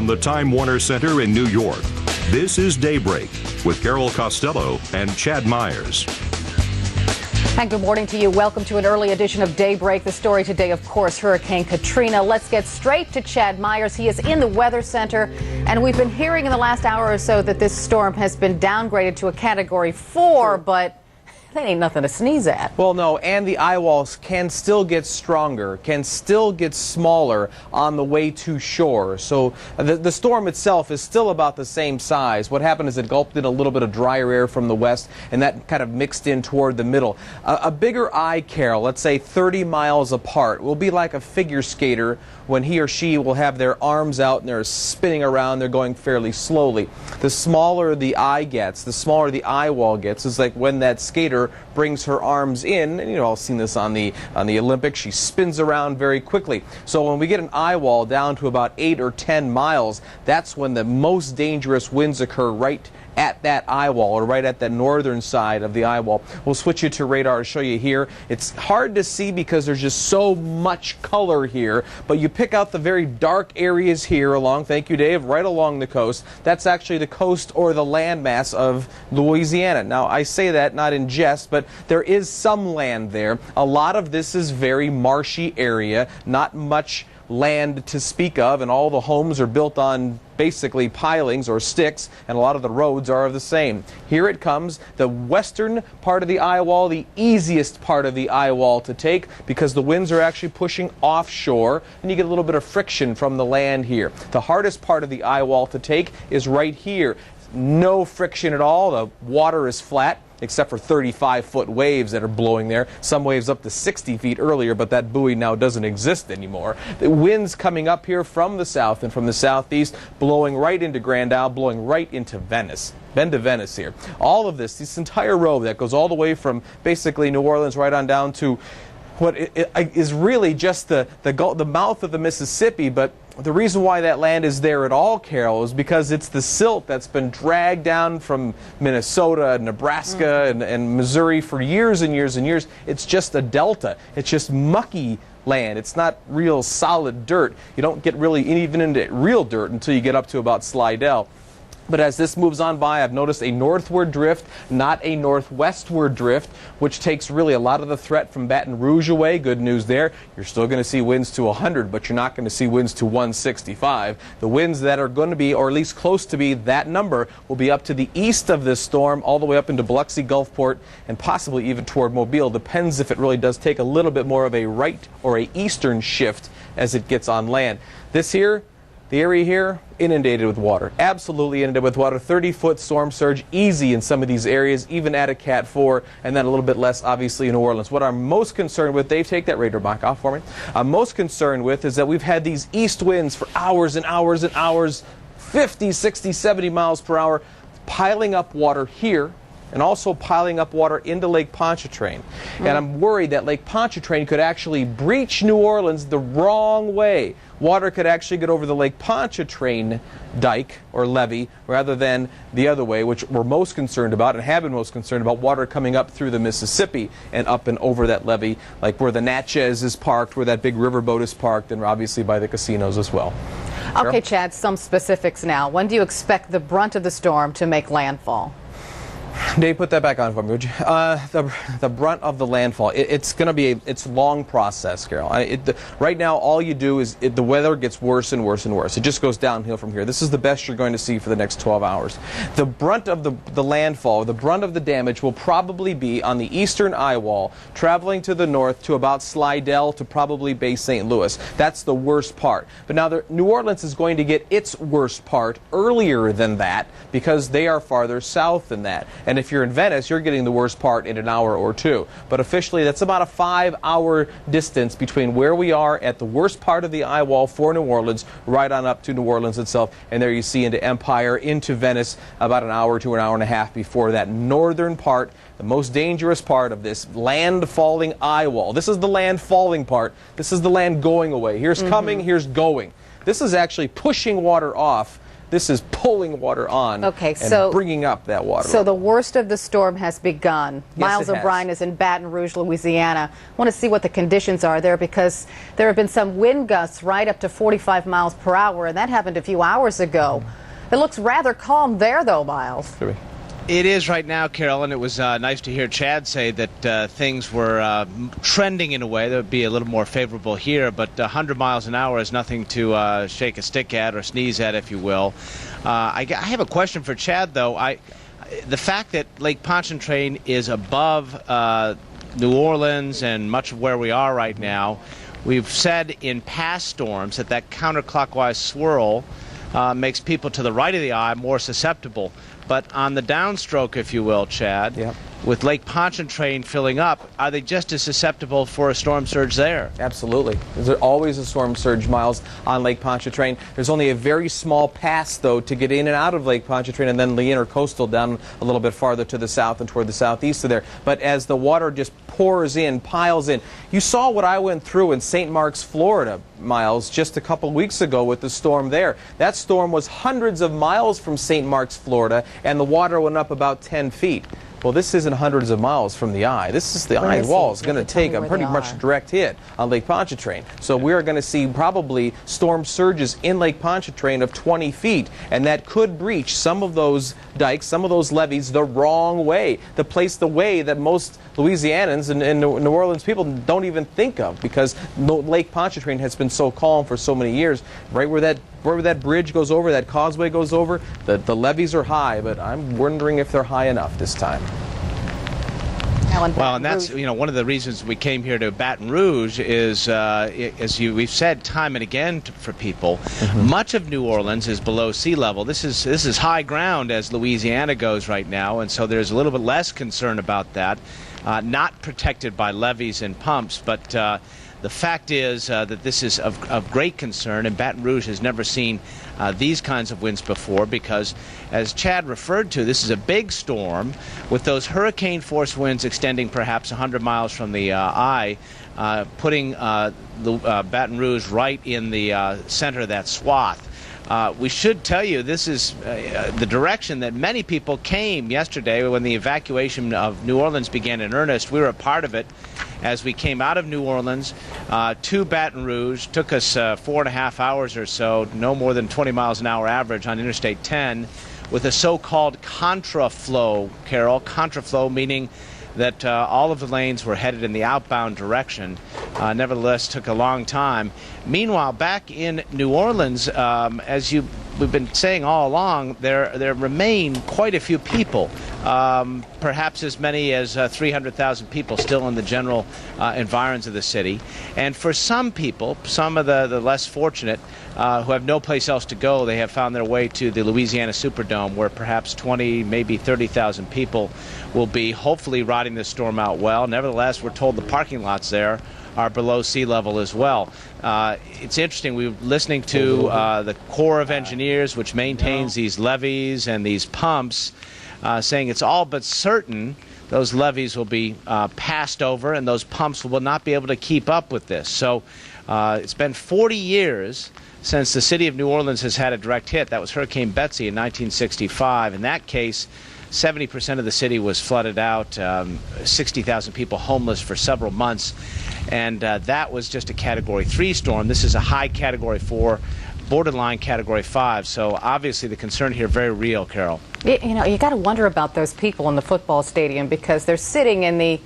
from the Time Warner Center in New York. This is Daybreak with Carol Costello and Chad Myers. And good morning to you. Welcome to an early edition of Daybreak. The story today, of course, Hurricane Katrina. Let's get straight to Chad Myers. He is in the Weather Center, and we've been hearing in the last hour or so that this storm has been downgraded to a Category 4, but that ain't nothing to sneeze at. Well, no, and the eye walls can still get stronger, can still get smaller on the way to shore. So the storm itself is still about the same size. What happened is it gulped in a little bit of drier air from the west, and that kind of mixed in toward the middle. A bigger eye, Carol, let's say 30 miles apart, will be like a figure skater when he or she will have their arms out and they're spinning around, they're going fairly slowly. The smaller the eye gets, the smaller the eye wall gets. It's like when that skater brings her arms in, and I've seen this on the Olympics, she spins around very quickly. So when we get an eye wall down to about 8 or 10 miles, that's when the most dangerous winds occur, right at that eye wall, or right at the northern side of the eye wall. We'll switch you to radar to show you here. It's hard to see because there's just so much color here, but you pick out the very dark areas here along, thank you Dave, right along the coast. That's actually the coast or the landmass of Louisiana. Now I say that not in jest, but there is some land there. A lot of this is very marshy area, not much land to speak of, and all the homes are built on basically pilings or sticks, and a lot of the roads are the same. Here it comes, the western part of the eye wall, the easiest part of the eye wall to take because the winds are actually pushing offshore and you get a little bit of friction from the land here. The hardest part of the eye wall to take is right here. No friction at all, the water is flat, except for 35-foot waves that are blowing there. Some waves up to 60 feet earlier, but that buoy now doesn't exist anymore. The winds coming up here from the south and from the southeast, blowing right into Grand Isle, blowing right into Venice. Bend to Venice here. All of this entire row that goes all the way from basically New Orleans right on down to what is really just the mouth of the Mississippi, but the reason why that land is there at all, Carol, is because it's the silt that's been dragged down from Minnesota, Nebraska, and Missouri for years and years and years. It's just a delta. It's just mucky land. It's not real solid dirt. You don't get really even into real dirt until you get up to about Slidell. But as this moves on by, I've noticed a northward drift, not a northwestward drift, which takes really a lot of the threat from Baton Rouge away. Good news there. You're still going to see winds to 100, but you're not going to see winds to 165. The winds that are going to be, or at least close to be, that number will be up to the east of this storm, all the way up into Biloxi, Gulfport, and possibly even toward Mobile. Depends if it really does take a little bit more of a right or a eastern shift as it gets on land. This here, the area here, inundated with water. Absolutely inundated with water. 30-foot storm surge, easy in some of these areas, even at a Cat 4, and then a little bit less, obviously, in New Orleans. What I'm most concerned with, Dave, take that radar back off for me. I'm most concerned with is that we've had these east winds for hours and hours and hours, 50, 60, 70 miles per hour, piling up water here, and also piling up water into Lake Pontchartrain. And I'm worried that Lake Pontchartrain could actually breach New Orleans the wrong way. Water could actually get over the Lake Pontchartrain dike or levee rather than the other way, which we're most concerned about and have been most concerned about, water coming up through the Mississippi and up and over that levee, like where the Natchez is parked, where that big riverboat is parked, and obviously by the casinos as well. Okay, Chad, some specifics now. When do you expect the brunt of the storm to make landfall? Dave, put that back on for me, would you? The brunt of the landfall, it's going to be it's a long process, Carol. Right now, all you do is the weather gets worse and worse and worse. It just goes downhill from here. This is the best you're going to see for the next 12 hours. The brunt of the landfall, the brunt of the damage will probably be on the eastern eye wall, traveling to the north to about Slidell to probably Bay St. Louis. That's the worst part. But now New Orleans is going to get its worst part earlier than that because they are farther south than that. And if you're in Venice, you're getting the worst part in an hour or two. But officially, that's about a 5-hour distance between where we are at the worst part of the eye wall for New Orleans, right on up to New Orleans itself. And there you see into Empire, into Venice, about an hour to an hour and a half before that northern part, the most dangerous part of this land-falling eye wall. This is the land-falling part. This is the land going away. Here's coming, here's going. This is actually pushing water off This is pulling water on and bringing up that water. So the worst of the storm has begun. Yes, Miles O'Brien is in Baton Rouge, Louisiana. I want to see what the conditions are there because there have been some wind gusts right up to 45 miles per hour, and that happened a few hours ago. It looks rather calm there, though, Miles. It is right now, Carol, and it was nice to hear Chad say that things were trending in a way that would be a little more favorable here, but 100 miles an hour is nothing to shake a stick at or sneeze at, if you will. I have a question for Chad, though. The fact that Lake Pontchartrain is above New Orleans and much of where we are right now, we've said in past storms that counterclockwise swirl makes people to the right of the eye more susceptible. But on the downstroke, if you will, Chad, with Lake Pontchartrain filling up, are they just as susceptible for a storm surge there? Absolutely. There's always a storm surge, Miles, on Lake Pontchartrain. There's only a very small pass, though, to get in and out of Lake Pontchartrain, and then the intercoastal down a little bit farther to the south and toward the southeast of there. But as the water just pours in, piles in, you saw what I went through in St. Marks, Florida, Miles, just a couple weeks ago with the storm there. That storm was hundreds of miles from St. Marks, Florida, and the water went up about 10 feet. Well, this isn't hundreds of miles from the eye. This is the eye wall is going to take a pretty much direct hit on Lake Pontchartrain. So we're going to see probably storm surges in Lake Pontchartrain of 20 feet, and that could breach some of those dikes, some of those levees the wrong way, the way that most Louisianans and New Orleans people don't even think of, because Lake Pontchartrain has been so calm for so many years. Right where that bridge goes over, that causeway goes over, the levees are high, but I'm wondering if they're high enough this time. Well, and that's one of the reasons we came here to Baton Rouge is, as we've said time and again for people, much of New Orleans is below sea level. This is high ground as Louisiana goes right now, and so there's a little bit less concern about that. Not protected by levees and pumps, but the fact is that this is of great concern, and Baton Rouge has never seen these kinds of winds before because, as Chad referred to, this is a big storm with those hurricane-force winds extending perhaps 100 miles from the eye, putting Baton Rouge right in the center of that swath. We should tell you this is the direction that many people came yesterday when the evacuation of New Orleans began in earnest. We were a part of it as we came out of New Orleans to Baton Rouge. Took us 4.5 hours or so, no more than 20 miles an hour average on Interstate 10, with a so-called contraflow, Carol. Contraflow meaning that all of the lanes were headed in the outbound direction. Nevertheless, took a long time. Meanwhile, back in New Orleans, as we've been saying all along, there remain quite a few people, perhaps as many as 300,000 people still in the general environs of the city. And for some people, some of the less fortunate, who have no place else to go, they have found their way to the Louisiana Superdome, where perhaps 20, maybe 30,000 people will be hopefully riding the storm out well. Nevertheless, we're told the parking lots there are below sea level as well. It's interesting, we were listening to the Corps of Engineers, which maintains these levees and these pumps, saying it's all but certain those levees will be passed over and those pumps will not be able to keep up with this. So it's been 40 years since the city of New Orleans has had a direct hit. That was Hurricane Betsy in 1965. In that case, 70% of the city was flooded out, 60,000 people homeless for several months, and that was just a Category 3 storm. This is a high Category 4, borderline Category 5, so obviously the concern here very real, Carol. You got to wonder about those people in the football stadium because they're sitting in the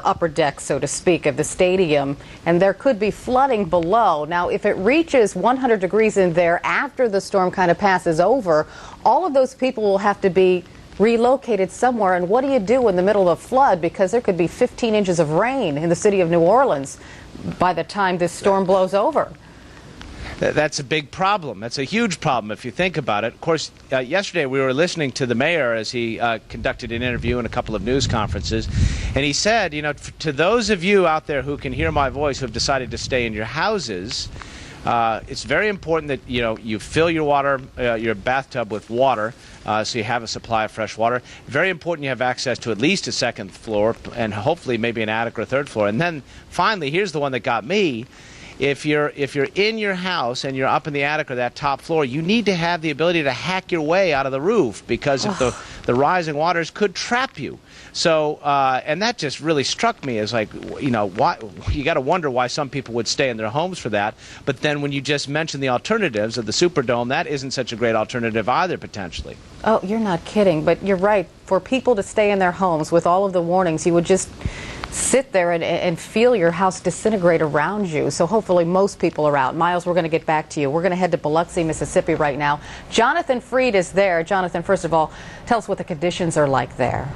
upper deck, so to speak, of the stadium, and there could be flooding below. Now, if it reaches 100 degrees in there after the storm kind of passes over, all of those people will have to be relocated somewhere. And what do you do in the middle of a flood? Because there could be 15 inches of rain in the city of New Orleans by the time this storm blows over. That's a big problem. That's a huge problem if you think about it. Of course, yesterday we were listening to the mayor as he conducted an interview and a couple of news conferences, and he said, to those of you out there who can hear my voice who have decided to stay in your houses, it's very important that you fill your bathtub with water, so you have a supply of fresh water. Very important you have access to at least a second floor and hopefully maybe an attic or a third floor. And then finally, here's the one that got me. if you're in your house and you're up in the attic or that top floor, you need to have the ability to hack your way out of the roof, because if the rising waters could trap you. So, and that just really struck me as like, why, you got to wonder why some people would stay in their homes for that. But then when you just mentioned the alternatives of the Superdome, that isn't such a great alternative either, potentially. Oh, you're not kidding, but you're right. For people to stay in their homes with all of the warnings, you would just sit there and feel your house disintegrate around you. So hopefully most people are out. Miles, we're going to get back to you. We're going to head to Biloxi, Mississippi right now. Jonathan Freed is there. Jonathan, first of all, tell us what the conditions are like there.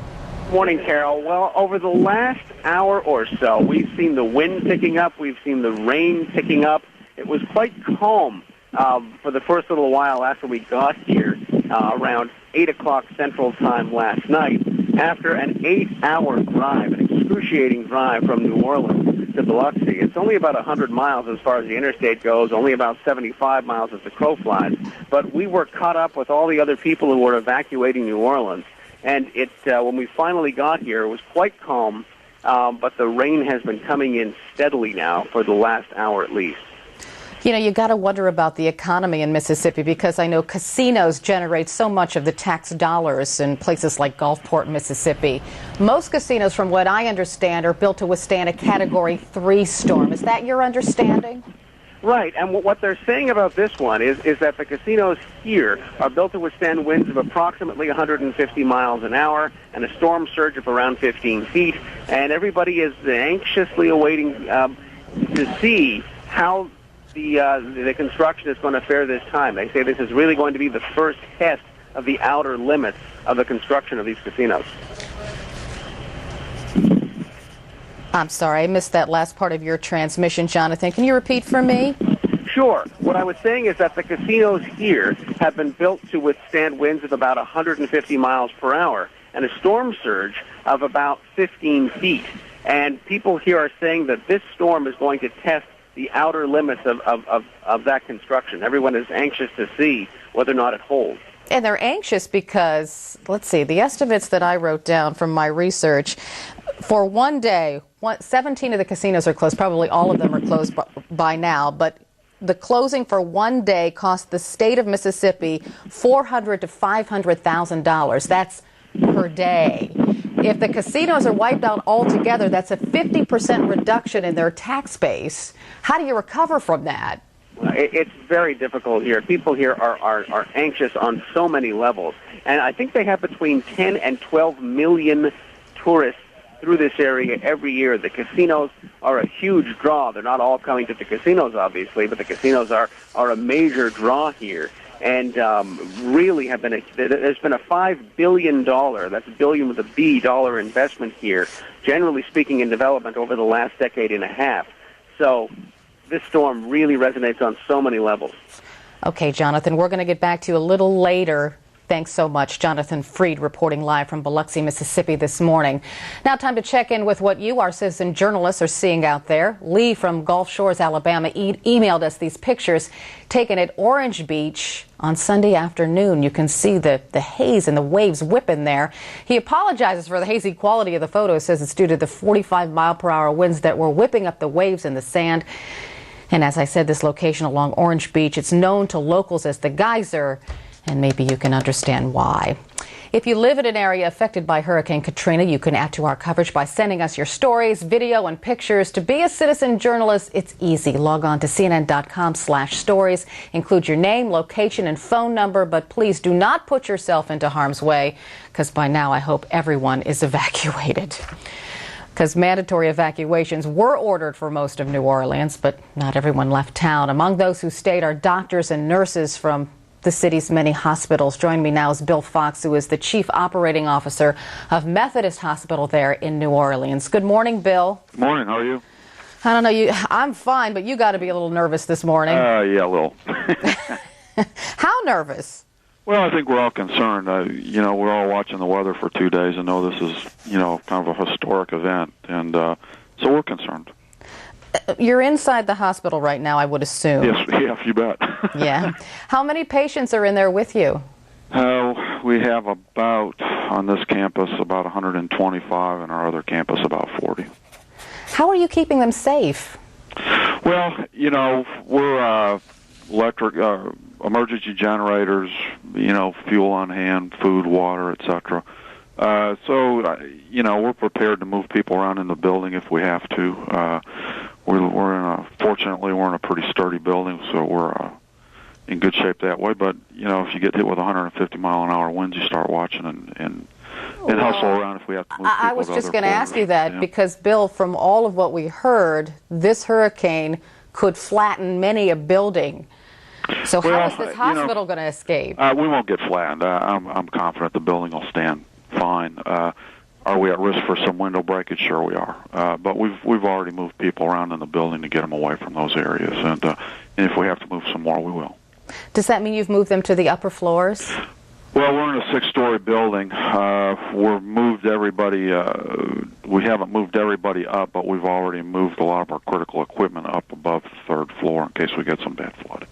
Morning, Carol. Well, over the last hour or so, we've seen the wind picking up. We've seen the rain picking up. It was quite calm for the first little while after we got here, around 8 o'clock Central Time last night. After an 8-hour drive, an excruciating drive from New Orleans to Biloxi. It's only about 100 miles as far as the interstate goes, only about 75 miles as the crow flies. But we were caught up with all the other people who were evacuating New Orleans. And when we finally got here, it was quite calm, but the rain has been coming in steadily now for the last hour at least. You know, you got to wonder about the economy in Mississippi, because I know casinos generate so much of the tax dollars in places like Gulfport, Mississippi. Most casinos, from what I understand, are built to withstand a Category 3 storm. Is that your understanding? Right, and what they're saying about this one is that the casinos here are built to withstand winds of approximately 150 miles an hour and a storm surge of around 15 feet, and everybody is anxiously awaiting to see how the construction is going to fare this time. They say this is really going to be the first test of the outer limits of the construction of these casinos. I'm sorry, I missed that last part of your transmission, Jonathan. Can you repeat for me? Sure. What I was saying is that the casinos here have been built to withstand winds of about 150 miles per hour and a storm surge of about 15 feet. And people here are saying that this storm is going to test the outer limits of that construction. Everyone is anxious to see whether or not it holds. And they're anxious because, let's see, the estimates that I wrote down from my research, for one day, 17 of the casinos are closed. Probably all of them are closed by now, but the closing for one day cost the state of Mississippi $400,000 to $500,000. That's per day. If the casinos are wiped out altogether, that's a 50% reduction in their tax base. How do you recover from that? It's very difficult here. People here are anxious on so many levels. And I think they have between 10 and 12 million tourists through this area every year. The casinos are a huge draw. They're not all coming to the casinos, obviously, but the casinos are a major draw here. And really have been there's been a $5 billion, that's a billion with a B, dollar investment here, generally speaking, in development over the last decade and a half. So this storm really resonates on so many levels. Okay, Jonathan, we're going to get back to you a little later. Thanks so much. Jonathan Freed reporting live from Biloxi, Mississippi this morning. Now time to check in with what you, our citizen journalists, are seeing out there. Lee from Gulf Shores, Alabama, emailed us these pictures taken at Orange Beach on Sunday afternoon. You can see the haze and the waves whipping there. He apologizes for the hazy quality of the photo, says it's due to the 45-mile-per-hour winds that were whipping up the waves in the sand. And as I said, this location along Orange Beach, it's known to locals as the Geyser, and maybe you can understand why. If you live in an area affected by Hurricane Katrina, you can add to our coverage by sending us your stories, video, and pictures. To be a citizen journalist, it's easy. Log on to CNN.com/stories. Include your name, location, and phone number, but please do not put yourself into harm's way, because by now I hope everyone is evacuated. Because mandatory evacuations were ordered for most of New Orleans, but not everyone left town. Among those who stayed are doctors and nurses from the city's many hospitals. Joining me now is Bill Fox, who is the Chief Operating Officer of Methodist Hospital there in New Orleans. Good morning, Bill. Good morning. How are you? I don't know. I'm fine, but you got to be a little nervous this morning. Yeah, a little. How nervous? Well, I think we're all concerned. We're all watching the weather for 2 days and know this is, kind of a historic event, and so we're concerned. You're inside the hospital right now, I would assume. Yes, you bet. Yeah. How many patients are in there with you? We have on this campus, about 125, and our other campus, about 40. How are you keeping them safe? Well, we're electric, emergency generators, fuel on hand, food, water, etc. We're prepared to move people around in the building if we have to. Fortunately, we're in a pretty sturdy building, so we're in good shape that way. But if you get hit with 150-mile-an-hour winds, you start watching and hustle around if we have to move people. I was just going to ask you that because, Bill, from all of what we heard, this hurricane could flatten many a building. So how is this hospital going to escape? We won't get flattened. I'm confident the building will stand fine. Are we at risk for some window breakage? Sure we are. But we've already moved people around in the building to get them away from those areas. And if we have to move some more, we will. Does that mean you've moved them to the upper floors? Well, we're in a 6-story building. We've moved everybody. We haven't moved everybody up, but we've already moved a lot of our critical equipment up above the 3rd floor in case we get some bad flooding.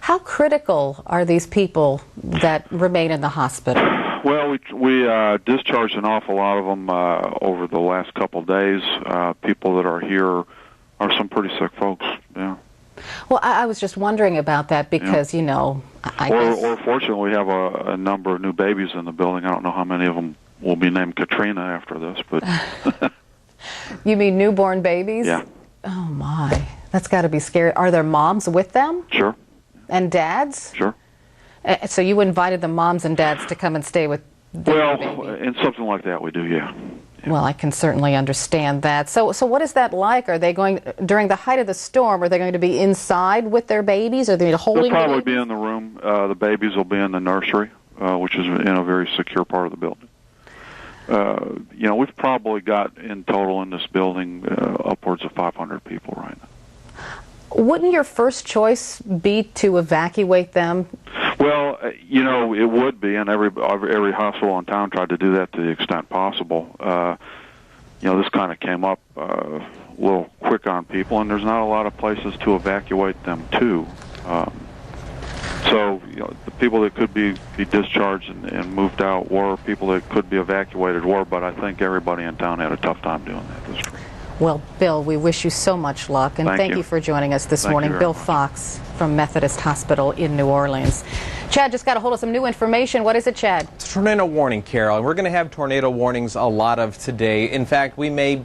How critical are these people that remain in the hospital? Well, we discharged an awful lot of them over the last couple of days. People that are here are some pretty sick folks. Yeah. Well, I was just wondering about that because, or fortunately, we have a number of new babies in the building. I don't know how many of them will be named Katrina after this, but... You mean newborn babies? Yeah. Oh, my. That's got to be scary. Are there moms with them? Sure. And dads? Sure. So you invited the moms and dads to come and stay with their baby? Well, in something like that, we do, yeah. Well, I can certainly understand that. So what is that like? Are they going, during the height of the storm, are they going to be inside with their babies? Are they holding They'll probably the be in the room. The babies will be in the nursery, which is in a very secure part of the building. We've probably got in total in this building upwards of 500 people right now. Wouldn't your first choice be to evacuate them? Well, it would be, and every hospital in town tried to do that to the extent possible. This kind of came up a little quick on people, and there's not a lot of places to evacuate them to. The people that could be discharged and moved out were, people that could be evacuated were, but I think everybody in town had a tough time doing that this spring. Well, Bill, we wish you so much luck, and thank you for joining us this morning. Bill Fox from Methodist Hospital in New Orleans. Chad just got a hold of some new information. What is it, Chad? It's a tornado warning, Carol, and we're going to have tornado warnings a lot of today. In fact, we may,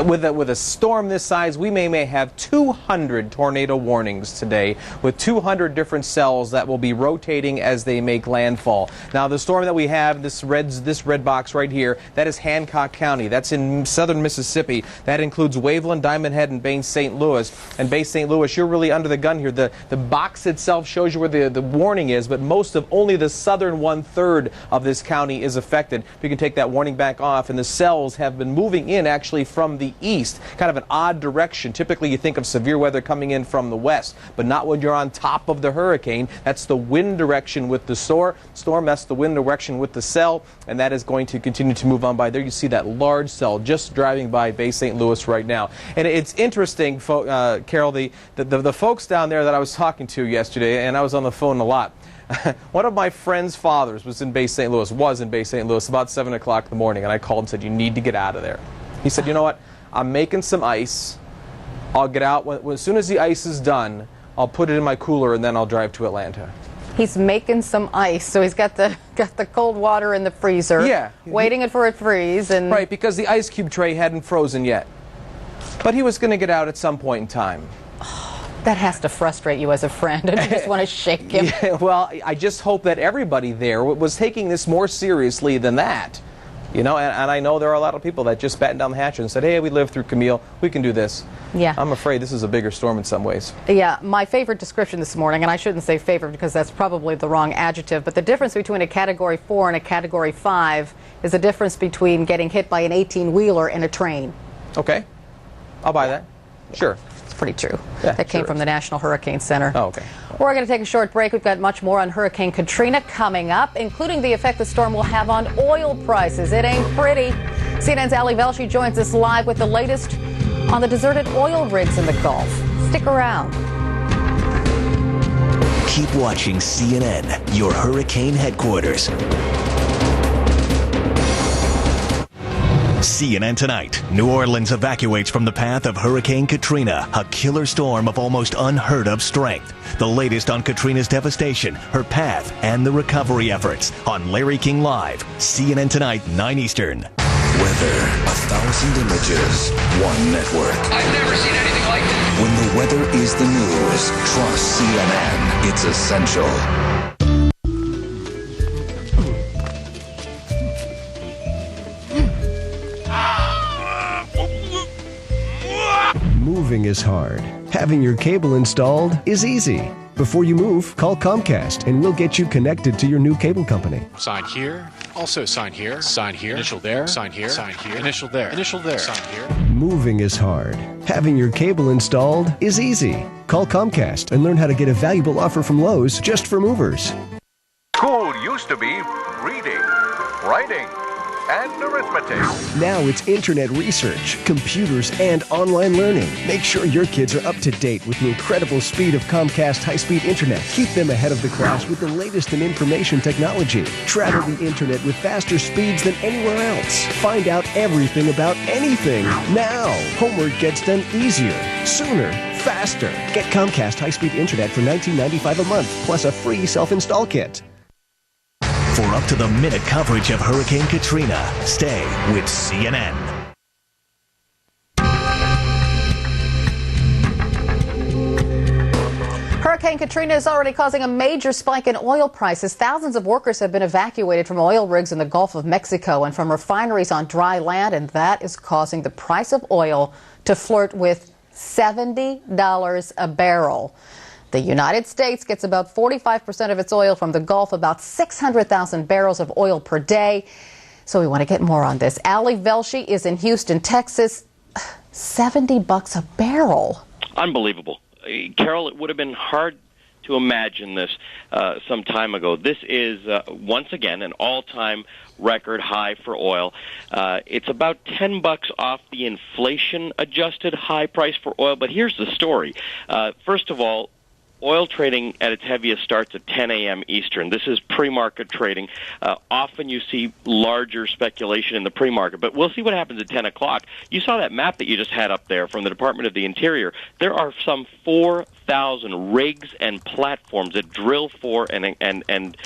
with a storm this size, we may have 200 tornado warnings today with 200 different cells that will be rotating as they make landfall. Now, the storm that we have, this red box right here, that is Hancock County. That's in southern Mississippi. That includes Waveland, Diamond Head, and Bay St. Louis. And Bay St. Louis, you're really under the gun here. The box itself shows you where the warning is, but only the southern 1/3 of this county is affected. We can take that warning back off, and the cells have been moving in actually from the east, kind of an odd direction. Typically you think of severe weather coming in from the west, but not when you're on top of the hurricane. That's the wind direction with the storm, that's the wind direction with the cell, and that is going to continue to move on by. There you see that large cell just driving by Bay St. Louis right now. And it's interesting, Carol, the folks down there that I was talking to yesterday, and I was on the phone a lot. One of my friend's fathers was in Bay St. Louis about 7 o'clock in the morning, and I called and said, you need to get out of there. He said, you know what? I'm making some ice. I'll get out. As soon as the ice is done, I'll put it in my cooler, and then I'll drive to Atlanta. He's making some ice, so he's got the cold water in the freezer. Yeah. Waiting for it to freeze. And right, because the ice cube tray hadn't frozen yet. But he was going to get out at some point in time. That has to frustrate you as a friend, and you just want to shake him. Yeah, well, I just hope that everybody there was taking this more seriously than that. And I know there are a lot of people that just battened down the hatch and said, hey, we lived through Camille, we can do this. Yeah. I'm afraid this is a bigger storm in some ways. Yeah, my favorite description this morning, and I shouldn't say favorite because that's probably the wrong adjective, but the difference between a Category 4 and a Category 5 is the difference between getting hit by an 18-wheeler and a train. Okay. I'll buy that. Sure. It's pretty true. Yeah, that came from the National Hurricane Center. Oh, okay. We're going to take a short break. We've got much more on Hurricane Katrina coming up, including the effect the storm will have on oil prices. It ain't pretty. CNN's Ali Velshi joins us live with the latest on the deserted oil rigs in the Gulf. Stick around. Keep watching CNN, your hurricane headquarters. CNN Tonight. New Orleans evacuates from the path of Hurricane Katrina, a killer storm of almost unheard of strength. The latest on Katrina's devastation, her path, and the recovery efforts on Larry King Live. CNN Tonight, 9 Eastern. Weather, 1,000 images, one network. I've never seen anything like this. When the weather is the news, trust CNN. It's essential. Moving is hard. Having your cable installed is easy. Before you move, call Comcast and we'll get you connected to your new cable company. Sign here. Also sign here. Sign here. Initial there. Sign here. Sign here. Initial there. Initial there. Sign here. Moving is hard. Having your cable installed is easy. Call Comcast and learn how to get a valuable offer from Lowe's just for movers. School used to be reading, writing, and arithmetic. Now it's internet research, computers, and online learning. Make sure your kids are up to date with the incredible speed of Comcast high-speed internet. Keep them ahead of the class with the latest in information technology. Travel the internet with faster speeds than anywhere else. Find out everything about anything now. Homework gets done easier, sooner, faster. Get Comcast high-speed internet for $19.95 a month, plus a free self-install kit. For up-to-the-minute coverage of Hurricane Katrina, stay with CNN. Hurricane Katrina is already causing a major spike in oil prices. Thousands of workers have been evacuated from oil rigs in the Gulf of Mexico and from refineries on dry land, and that is causing the price of oil to flirt with $70 a barrel. The United States gets about 45% of its oil from the Gulf, about 600,000 barrels of oil per day. So we want to get more on this. Ali Velshi is in Houston, Texas. $70 a barrel. Unbelievable. Carol, it would have been hard to imagine this some time ago. This is, once again, an all-time record high for oil. It's about $10 off the inflation-adjusted high price for oil. But here's the story. First of all, oil trading at its heaviest starts at 10 a.m. Eastern. This is pre-market trading. Often you see larger speculation in the pre-market, but we'll see what happens at 10 o'clock. You saw that map that you just had up there from the Department of the Interior. There are some 4,000 rigs and platforms that drill for and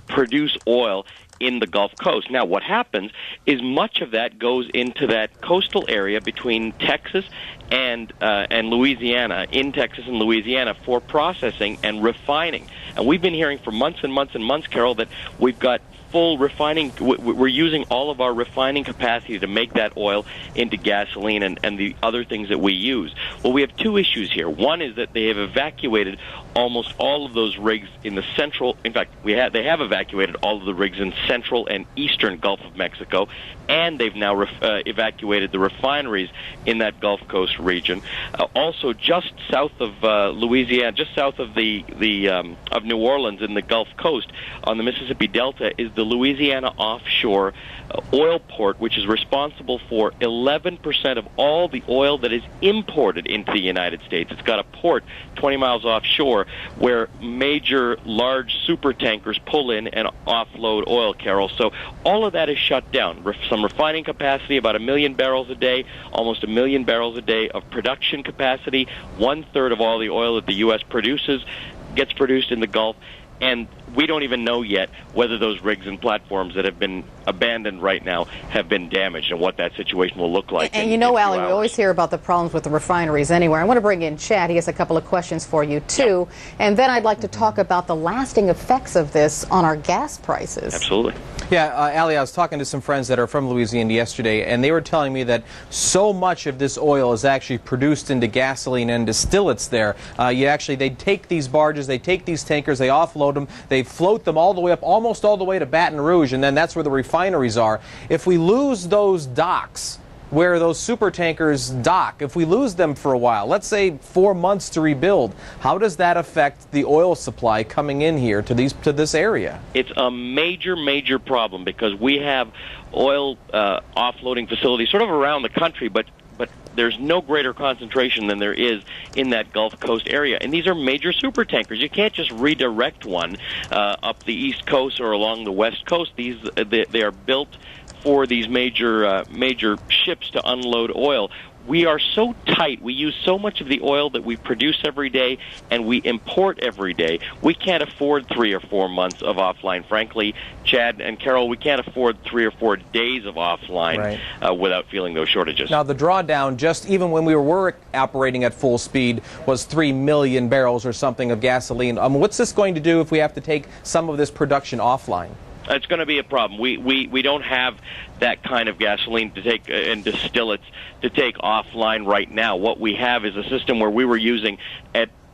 produce oil in the Gulf Coast. Now, what happens is much of that goes into that coastal area between Texas and Louisiana, in Texas and Louisiana, for processing and refining. And we've been hearing for months and months and months, Carol, that we've got full refining. We're using all of our refining capacity to make that oil into gasoline and the other things that we use. Well, we have two issues here. One is that they have evacuated almost all of those rigs in the central. In fact, they have evacuated all of the rigs in central and eastern Gulf of Mexico, and they've now evacuated the refineries in that Gulf Coast region. Also, just south of Louisiana, just south of of New Orleans in the Gulf Coast on the Mississippi Delta is the Louisiana offshore oil port, which is responsible for 11% of all the oil that is imported into the United States. It's got a port 20 miles offshore where major large super tankers pull in and offload oil, Carol. So all of that is shut down. Some refining capacity, about 1 million barrels a day, almost 1 million barrels a day of production capacity. 1/3 of all the oil that the U.S. produces gets produced in the Gulf. And we don't even know yet whether those rigs and platforms that have been abandoned right now have been damaged and what that situation will look like. And you know, Alan, we always hear about the problems with the refineries anywhere. I want to bring in Chad. He has a couple of questions for you, too. Yep. And then I'd like to talk about the lasting effects of this on our gas prices. Absolutely. Yeah, Ali, I was talking to some friends that are from Louisiana yesterday, and they were telling me that so much of this oil is actually produced into gasoline and distillates there. They take these barges, they take these tankers, they offload them, they float them all the way up, almost all the way to Baton Rouge, and then that's where the refineries are. If we lose those docks, where those super tankers dock, if we lose them for a while, let's say 4 months to rebuild, how does that affect the oil supply coming in here to this area? It's a major, major problem because we have oil offloading facilities sort of around the country, but there's no greater concentration than there is in that Gulf Coast area. And these are major super tankers. You can't just redirect one up the East Coast or along the West Coast. They are built for these major ships to unload oil. We are so tight. We use so much of the oil that we produce every day and we import every day. We can't afford 3 or 4 months of offline. Frankly, Chad and Carol, we can't afford 3 or 4 days of offline without feeling those shortages. Now, the drawdown, just even when we were operating at full speed, was 3 million barrels or something of gasoline. What's this going to do if we have to take some of this production offline? It's going to be a problem. We don't have that kind of gasoline to take and distillates to take offline right now. What we have is a system where we were using,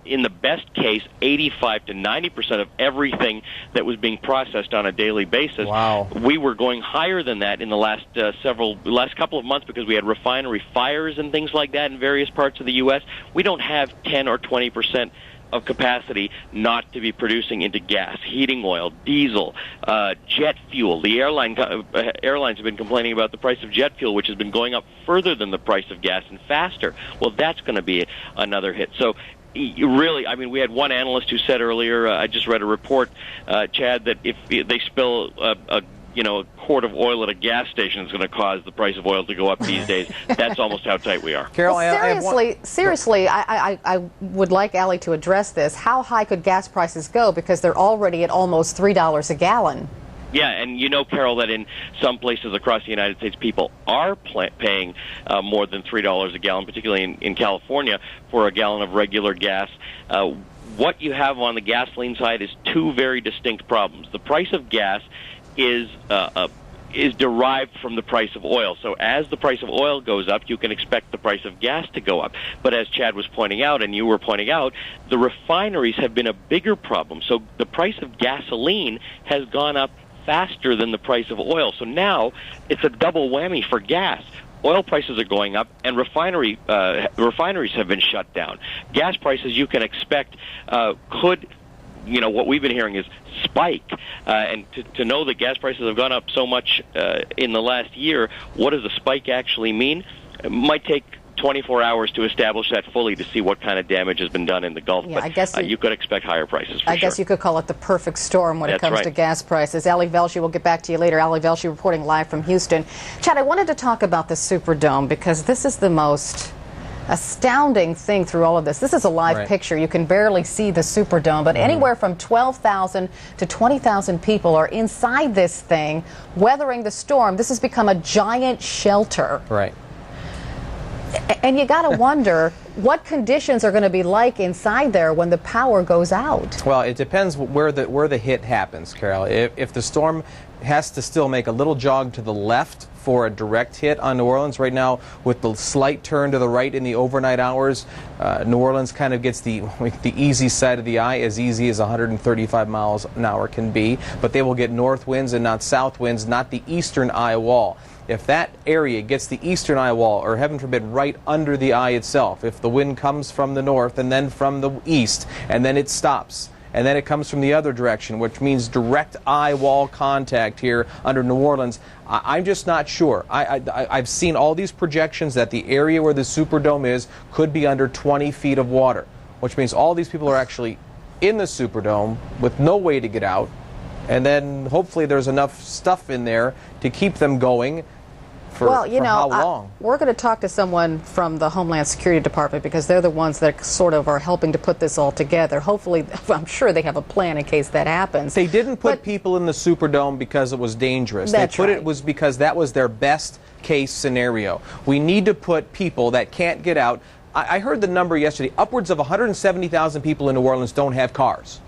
in the best case, 85 to 90% of everything that was being processed on a daily basis. Wow. We were going higher than that in the last couple of months because we had refinery fires and things like that in various parts of the U.S. We don't have 10 or 20% of capacity not to be producing into gas, heating oil, diesel, jet fuel. The airlines have been complaining about the price of jet fuel, which has been going up further than the price of gas and faster. Well, that's going to be another hit. So really, I mean, we had one analyst who said earlier, I just read a report, Chad, that if they spill a quart of oil at a gas station is going to cause the price of oil to go up these days. That's almost how tight we are. Carol, seriously, I would like Allie to address this. How high could gas prices go? Because they're already at almost $3 a gallon. Yeah, and you know, Carol, that in some places across the United States, people are paying more than $3 a gallon, particularly in California, for a gallon of regular gas. What you have on the gasoline side is two very distinct problems. The price of gas is derived from the price of oil. So as the price of oil goes up, you can expect the price of gas to go up. But as Chad was pointing out, and you were pointing out, the refineries have been a bigger problem. So the price of gasoline has gone up faster than the price of oil. So now it's a double whammy for gas. Oil prices are going up, and refineries have been shut down. Gas prices, you can expect, could, what we've been hearing is spike. And to know that gas prices have gone up so much in the last year, what does a spike actually mean? It might take 24 hours to establish that fully to see what kind of damage has been done in the Gulf. Yeah, but I guess you could expect higher prices, for I guess you could call it the perfect storm when it comes to gas prices. Allie Velshi, we'll get back to you later. Allie Velshi reporting live from Houston. Chad, I wanted to talk about the Superdome because this is the most astounding thing through all of this. This is a live picture. You can barely see the Superdome, but anywhere from 12,000 to 20,000 people are inside this thing, weathering the storm. This has become a giant shelter. Right. And you got to wonder what conditions are going to be like inside there when the power goes out. Well, it depends where the hit happens, Carol. If the storm has to still make a little jog to the left for a direct hit on New Orleans right now, with the slight turn to the right in the overnight hours, New Orleans kind of gets the easy side of the eye, as easy as 135 miles an hour can be, but they will get north winds and not south winds, not the eastern eye wall. If that area gets the eastern eye wall, or heaven forbid, right under the eye itself, if the wind comes from the north and then from the east, and then it stops, and then it comes from the other direction, which means direct eye wall contact here under New Orleans, I'm just not sure. I've seen all these projections that the area where the Superdome is could be under 20 feet of water, which means all these people are actually in the Superdome with no way to get out, and then hopefully there's enough stuff in there to keep them going. For how long? We're going to talk to someone from the Homeland Security Department because they're the ones that sort of are helping to put this all together. Hopefully, I'm sure they have a plan in case that happens. They didn't put people in the Superdome because it was dangerous. It was because that was their best case scenario. We need to put people that can't get out. I heard the number yesterday. Upwards of 170,000 people in New Orleans don't have cars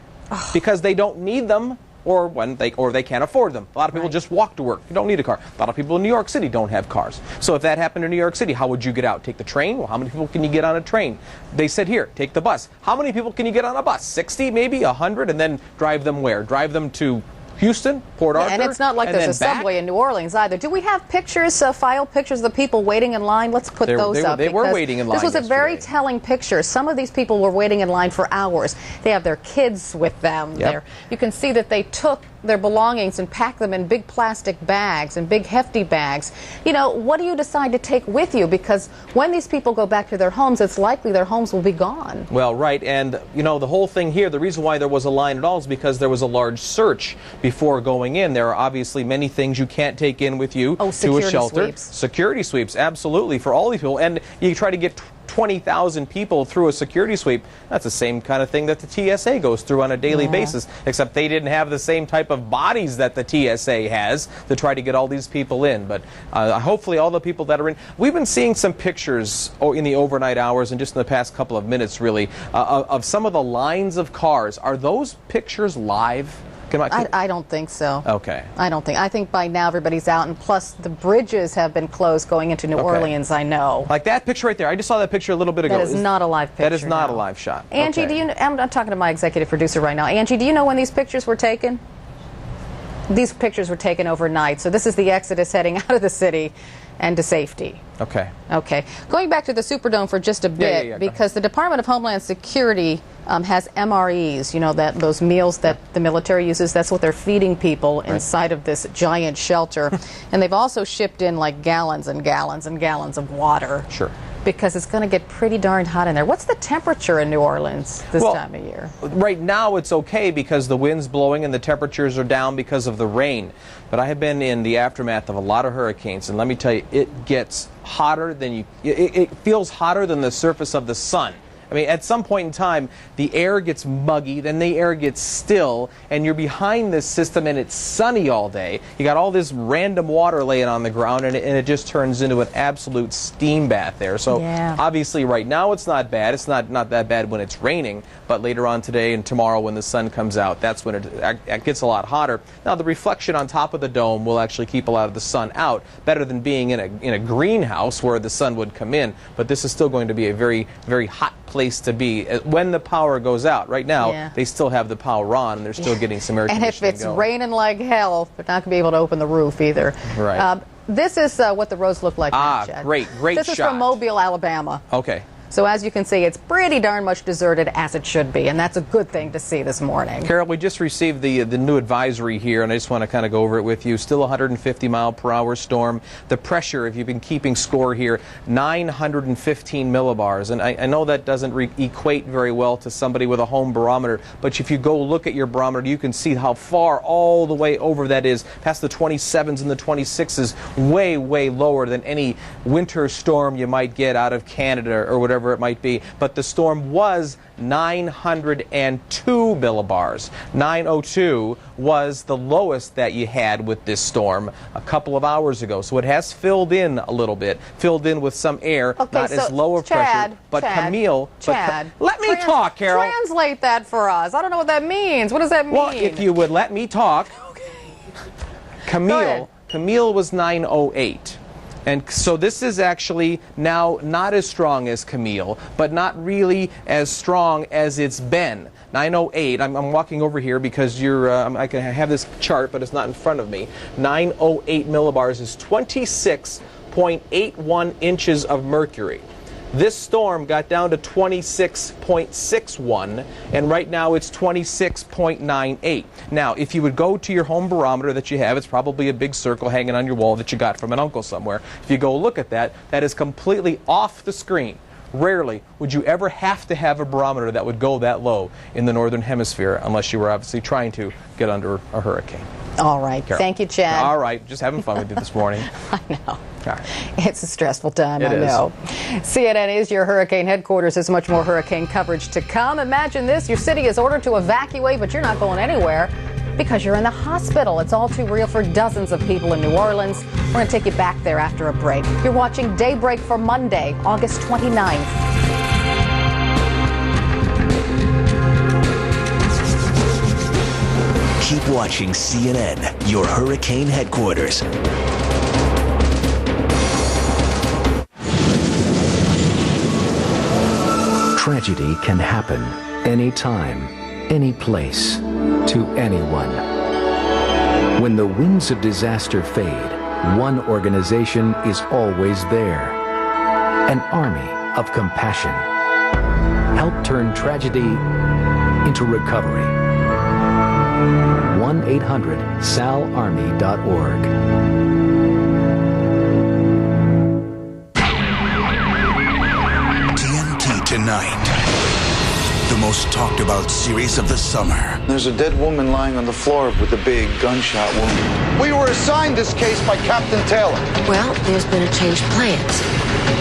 because they don't need them. Or they can't afford them. A lot of people just walk to work. You don't need a car. A lot of people in New York City don't have cars. So if that happened in New York City, how would you get out? Take the train? Well, how many people can you get on a train? They said, here, take the bus. How many people can you get on a bus? 60, maybe 100, and then drive them where? Drive them to Houston, Port Arthur, and it's not like there's a subway in New Orleans either. Do we have pictures, file pictures of the people waiting in line? Let's put those up. They were waiting in line. This was a very telling picture. Some of these people were waiting in line for hours. They have their kids with them. You can see that they took their belongings and pack them in big plastic bags and big hefty bags. You know, what do you decide to take with you? Because when these people go back to their homes, it's likely their homes will be gone. Well, right, and you know, the whole thing here, the reason why there was a line at all is because there was a large search before going in. There are obviously many things you can't take in with you to a shelter. Sweeps. Security sweeps, absolutely, for all these people. And you try to get 20,000 people through a security sweep. That's the same kind of thing that the TSA goes through on a daily basis, except they didn't have the same type of bodies that the TSA has to try to get all these people in. But hopefully all the people that are in. We've been seeing some pictures in the overnight hours and just in the past couple of minutes, really, of some of the lines of cars. Are those pictures live? I don't think so. Okay. I think by now everybody's out, and plus the bridges have been closed going into New Orleans, I know. Like that picture right there. I just saw that picture a little bit ago. That is not a live picture. That is not a live shot. Angie, do you know, I'm talking to my executive producer right now. Angie, do you know when these pictures were taken? These pictures were taken overnight, so this is the exodus heading out of the city and to safety. Okay. Okay. Going back to the Superdome for just a bit, because the Department of Homeland Security has MREs, you know, those meals that the military uses. That's what they're feeding people inside of this giant shelter. And they've also shipped in like gallons and gallons and gallons of water. Sure. Because it's going to get pretty darn hot in there. What's the temperature in New Orleans this time of year? Right now it's okay because the wind's blowing and the temperatures are down because of the rain. But I have been in the aftermath of a lot of hurricanes, and let me tell you, it gets hotter than it feels hotter than the surface of the sun. I mean, at some point in time, the air gets muggy, then the air gets still, and you're behind this system and it's sunny all day. You got all this random water laying on the ground, and it just turns into an absolute steam bath there. So obviously right now it's not bad. It's not that bad when it's raining, but later on today and tomorrow when the sun comes out, that's when it gets a lot hotter. Now the reflection on top of the dome will actually keep a lot of the sun out, better than being in a greenhouse where the sun would come in, but this is still going to be a very, very hot place to be when the power goes out. Right now, they still have the power on, and they're still getting some air conditioning going. And if it's going. raining like hell, they're not going to be able to open the roof either. Right. This is what the roads look like now, Chad. Great This is from Mobile, Alabama. Okay. So as you can see, it's pretty darn much deserted, as it should be, and that's a good thing to see this morning. Carol, we just received the new advisory here, and I just want to kind of go over it with you. Still 150-mile-per-hour storm. The pressure, if you've been keeping score here, 915 millibars. And I know that doesn't equate very well to somebody with a home barometer, but if you go look at your barometer, you can see how far all the way over that is, past the 27s and the 26s, way, way lower than any winter storm you might get out of Canada or whatever it might be. But the storm was 902 millibars. 902 was the lowest that you had with this storm a couple of hours ago. So it has filled in a little bit, filled in with some air, not as low of pressure. But Camille, let me talk, Carol. Translate that for us. I don't know what that means. What does that mean? Well, if you would let me talk. Camille was 908. And so this is actually now not as strong as Camille, but not really as strong as it's been. 908, I'm walking over here because I can have this chart, but it's not in front of me. 908 millibars is 26.81 inches of mercury. This storm got down to 26.61, and right now it's 26.98. Now, if you would go to your home barometer that you have, it's probably a big circle hanging on your wall that you got from an uncle somewhere. If you go look at that, that is completely off the screen. Rarely would you ever have to have a barometer that would go that low in the northern hemisphere unless you were obviously trying to get under a hurricane. All right. Carol. Tyou, Chad. All right. Just having fun with you this morning. I know. Right. It's a stressful time, I know. CNN is your hurricane headquarters. There's much more hurricane coverage to come. Imagine this. Your city is ordered to evacuate, but you're not going anywhere because you're in the hospital. It's all too real for dozens of people in New Orleans. We're going to take you back there after a break. You're watching Daybreak for Monday, August 29th. Keep watching CNN, your hurricane headquarters. Tragedy can happen anytime, any place, to anyone. When the winds of disaster fade, one organization is always there. An army of compassion. Help turn tragedy into recovery. 1-800-SALARMY.org. TNT tonight. The most talked about series of the summer. There's a dead woman lying on the floor with a big gunshot wound. We were assigned this case by Captain Taylor. Well, there's been a change of plans.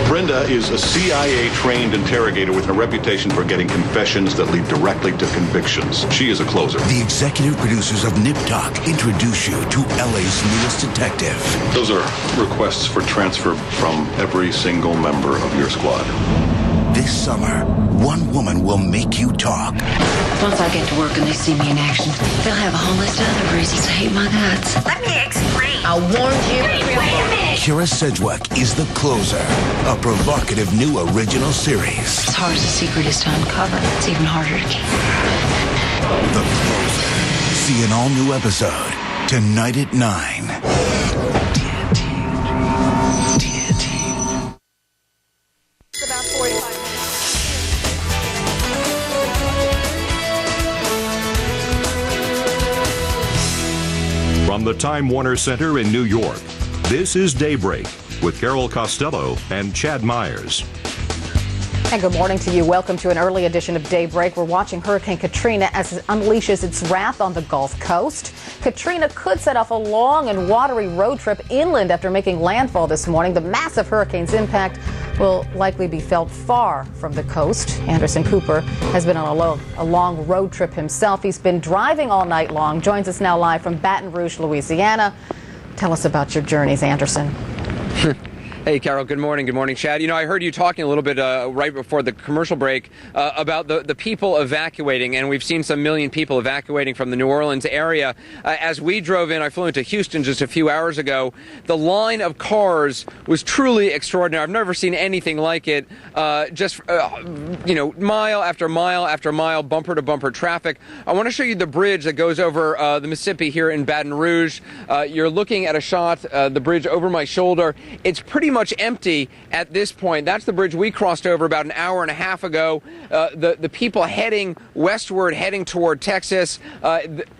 Brenda is a CIA-trained interrogator with a reputation for getting confessions that lead directly to convictions. She is a closer. The executive producers of Nip Tuck introduce you to LA's newest detective. Those are requests for transfer from every single member of your squad. This summer, one woman will make you talk. Once I get to work and they see me in action, they'll have a whole list of other reasons to hate my guts. Let me explain. I warned you. Wait a minute. Kira Sedgwick is the closer, a provocative new original series. As hard as a secret is to uncover, it's even harder to keep. The Closer. See an all-new episode tonight at 9. From the Time Warner Center in New York, this is Daybreak with Carol Costello and Chad Myers. And good morning to you. Welcome to an early edition of Daybreak. We're watching Hurricane Katrina as it unleashes its wrath on the Gulf Coast. Katrina could set off a long and watery road trip inland after making landfall this morning. The massive hurricane's impact will likely be felt far from the coast. Anderson Cooper has been on a long road trip himself. He's been driving all night long. Joins us now live from Baton Rouge, Louisiana. Tell us about your journeys, Anderson. Hey, Carol. Good morning. Good morning, Chad. You know, I heard you talking a little bit right before the commercial break about the people evacuating, and we've seen some million people evacuating from the New Orleans area. As we drove in, I flew into Houston just a few hours ago. The line of cars was truly extraordinary. I've never seen anything like it. Mile after mile after mile, bumper to bumper traffic. I want to show you the bridge that goes over the Mississippi here in Baton Rouge. You're looking at a shot, the bridge over my shoulder. It's pretty much empty at this point. That's the bridge we crossed over about an hour and a half ago. The people heading westward, heading toward Texas.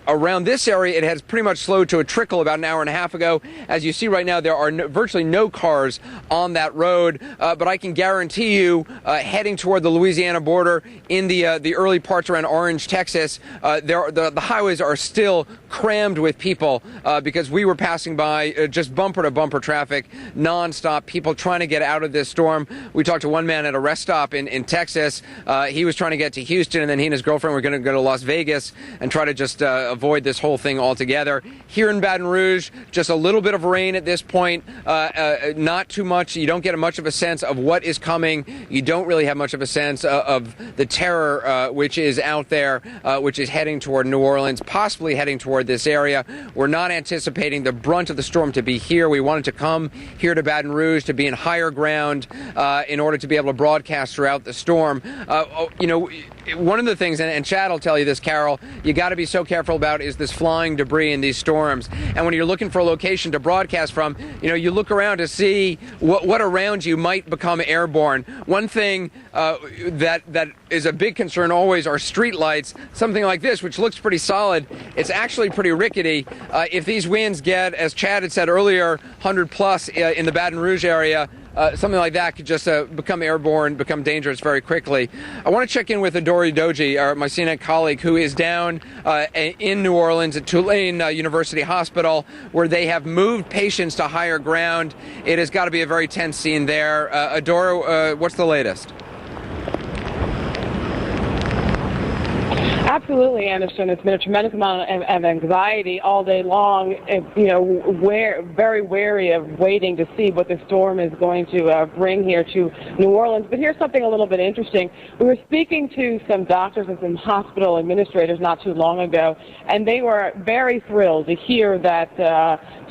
Around this area, it has pretty much slowed to a trickle about an hour and a half ago. As you see right now, there are virtually no cars on that road. But I can guarantee you, heading toward the Louisiana border in the early parts around Orange, Texas, the highways are still crammed with people because we were passing by just bumper to bumper traffic, nonstop. People trying to get out of this storm. We talked to one man at a rest stop in Texas. He was trying to get to Houston, and then he and his girlfriend were going to go to Las Vegas and try to just avoid this whole thing altogether. Here in Baton Rouge, just a little bit of rain at this point, not too much. You don't get much of a sense of what is coming. You don't really have much of a sense of the terror which is out there, which is heading toward New Orleans, possibly heading toward this area. We're not anticipating the brunt of the storm to be here. We wanted to come here to Baton Rouge to be in higher ground in order to be able to broadcast throughout the storm. One of the things, and Chad will tell you this, Carol, you got to be so careful about is this flying debris in these storms. And when you're looking for a location to broadcast from, you look around to see what around you might become airborne. One thing that is a big concern always are street lights. Something like this, which looks pretty solid, it's actually pretty rickety. If these winds get, as Chad had said earlier, 100 plus in the Baton Rouge area, something like that could just become airborne, become dangerous very quickly. I want to check in with Adori Doji, my CNN colleague, who is down in New Orleans at Tulane University Hospital, where they have moved patients to higher ground. It has got to be a very tense scene there. Adora, what's the latest? Absolutely, Anderson. It's been a tremendous amount of anxiety all day long. Very wary of waiting to see what the storm is going to bring here to New Orleans. But here's something a little bit interesting. We were speaking to some doctors and some hospital administrators not too long ago, and they were very thrilled to hear that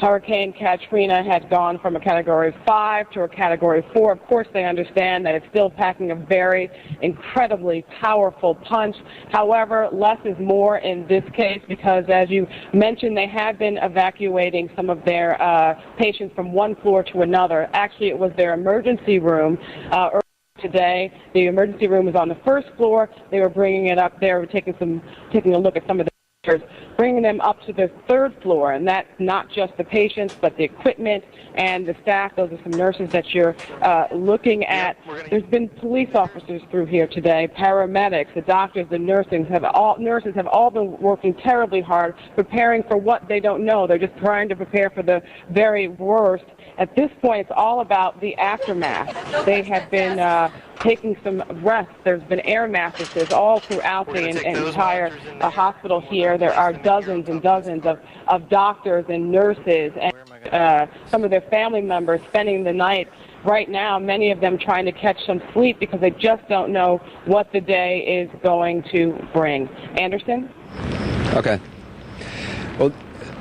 Hurricane Katrina had gone from a Category 5 to a Category 4. Of course, they understand that it's still packing a very incredibly powerful punch. However, less is more in this case because, as you mentioned, they have been evacuating some of their patients from one floor to another. Actually, it was their emergency room earlier today. The emergency room was on the first floor. They were bringing it up there, taking a look at some of the bringing them up to the third floor, and that's not just the patients, but the equipment and the staff. Those are some nurses that you're looking at. There's been police officers through here today, paramedics, the doctors, the nurses have all been working terribly hard, preparing for what they don't know. They're just trying to prepare for the very worst. At this point, it's all about the aftermath. They have been taking some rest. There's been air mattresses all throughout the entire hospital here. There are dozens and dozens of doctors and nurses and some of their family members spending the night right now, many of them trying to catch some sleep because they just don't know what the day is going to bring. Anderson? Okay. Well,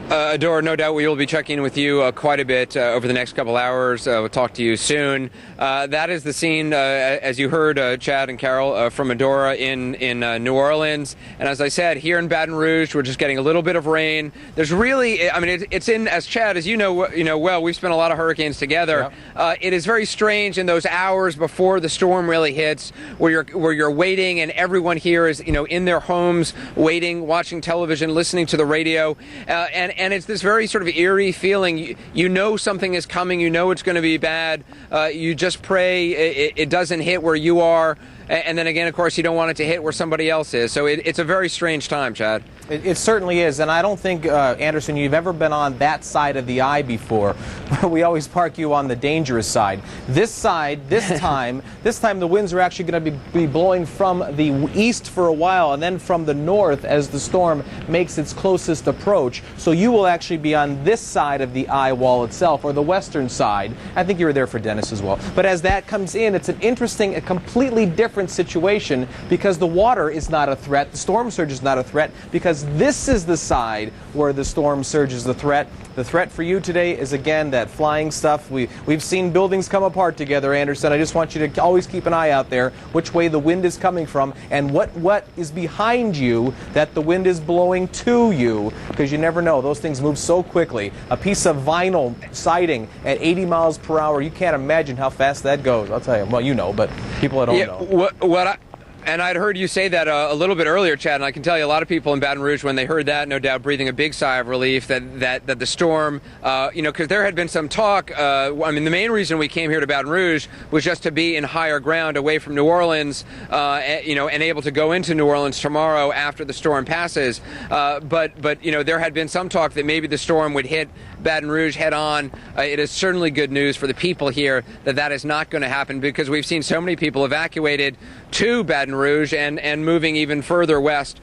Adora, no doubt we will be checking in with you quite a bit over the next couple hours. We'll talk to you soon. That is the scene, as you heard, Chad and Carol, from Adora in New Orleans. And as I said, here in Baton Rouge, we're just getting a little bit of rain. There's really, I mean, it's in, as Chad, as you know well, we've spent a lot of hurricanes together. Yeah. It is very strange in those hours before the storm really hits, where you're waiting, and everyone here is, in their homes, waiting, watching television, listening to the radio, and it's this very sort of eerie feeling. You know something is coming. You know it's going to be bad. You just pray it doesn't hit where you are. And then again, of course, you don't want it to hit where somebody else is. So it's a very strange time, Chad. It certainly is. And I don't think, Anderson, you've ever been on that side of the eye before. We always park you on the dangerous side. This side, this time the winds are actually going to be blowing from the east for a while and then from the north as the storm makes its closest approach. So you will actually be on this side of the eye wall itself, or the western side. I think you were there for Dennis as well. But as that comes in, it's an interesting, a completely different situation because the water is not a threat. The storm surge is not a threat because this is the side where the storm surge is the threat. The threat for you today is, again, that flying stuff. We've seen buildings come apart together, Anderson. I just want you to always keep an eye out there, which way the wind is coming from and what is behind you that the wind is blowing to you, because you never know. Those things move so quickly. A piece of vinyl siding at 80 miles per hour, you can't imagine how fast that goes. I'll tell you. Well, you know, but people at home know. And I'd heard you say that a little bit earlier, Chad, and I can tell you a lot of people in Baton Rouge, when they heard that, no doubt breathing a big sigh of relief that the storm, because there had been some talk. I mean, the main reason we came here to Baton Rouge was just to be in higher ground away from New Orleans, and able to go into New Orleans tomorrow after the storm passes. But there had been some talk that maybe the storm would hit Baton Rouge head on. It is certainly good news for the people here that is not going to happen, because we've seen so many people evacuated to Baton Rouge and moving even further west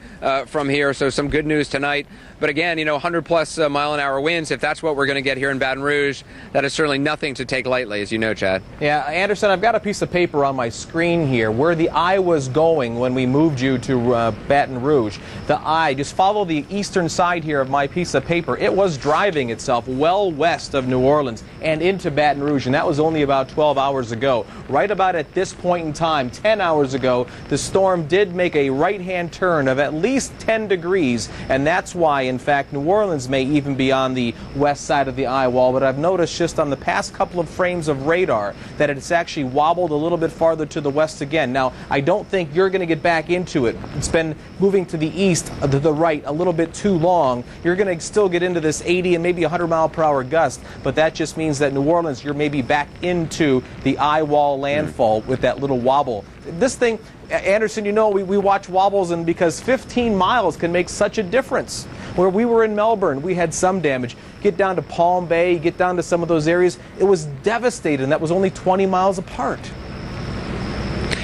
from here. So some good news tonight. But again, 100-plus mile-an-hour winds, if that's what we're going to get here in Baton Rouge, that is certainly nothing to take lightly, as you know, Chad. Yeah, Anderson, I've got a piece of paper on my screen here where the eye was going when we moved you to Baton Rouge. The eye, just follow the eastern side here of my piece of paper. It was driving itself well west of New Orleans and into Baton Rouge, and that was only about 12 hours ago. Right about at this point in time, 10 hours ago, the storm did make a right-hand turn of at least 10 degrees, and that's why, in fact, New Orleans may even be on the west side of the eye wall. But I've noticed just on the past couple of frames of radar that it's actually wobbled a little bit farther to the west again. Now, I don't think you're going to get back into it. It's been moving to the east, to the right, a little bit too long. You're going to still get into this 80 and maybe 100-mile-per-hour gust, but that just means that New Orleans, you're maybe back into the eye wall landfall with that little wobble. This thing, Anderson, we watch wobbles, and because 15 miles can make such a difference. Where we were in Melbourne, we had some damage. Get down to Palm Bay, get down to some of those areas, it was devastating. That was only 20 miles apart.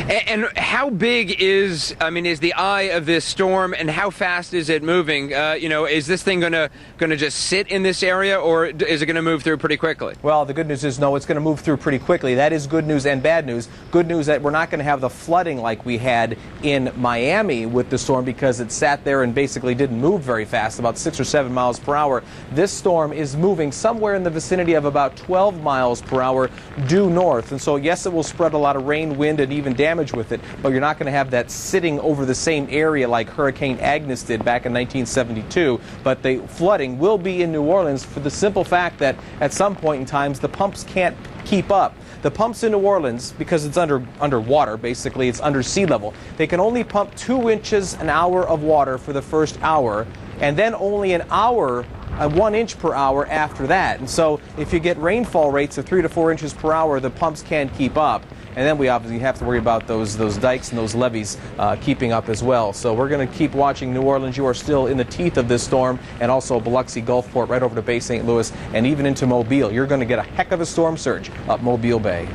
And how big is the eye of this storm, and how fast is it moving? Is this thing going to just sit in this area, or is it going to move through pretty quickly? Well, the good news is no, it's going to move through pretty quickly. That is good news and bad news. Good news that we're not going to have the flooding like we had in Miami with the storm, because it sat there and basically didn't move very fast, about 6 or 7 miles per hour. This storm is moving somewhere in the vicinity of about 12 miles per hour due north. And so, yes, it will spread a lot of rain, wind, and even damage damage with it, but you're not going to have that sitting over the same area like Hurricane Agnes did back in 1972. But the flooding will be in New Orleans for the simple fact that at some point in time the pumps can't keep up. The pumps in New Orleans, because it's underwater, basically it's under sea level, they can only pump 2 inches an hour of water for the first hour, and then only an hour, 1 inch per hour after that. And so if you get rainfall rates of 3 to 4 inches per hour, the pumps can't keep up. And then we obviously have to worry about those dikes and those levees keeping up as well. So we're going to keep watching New Orleans. You are still in the teeth of this storm, and also Biloxi, Gulfport, right over to Bay St. Louis, and even into Mobile. You're going to get a heck of a storm surge up Mobile Bay.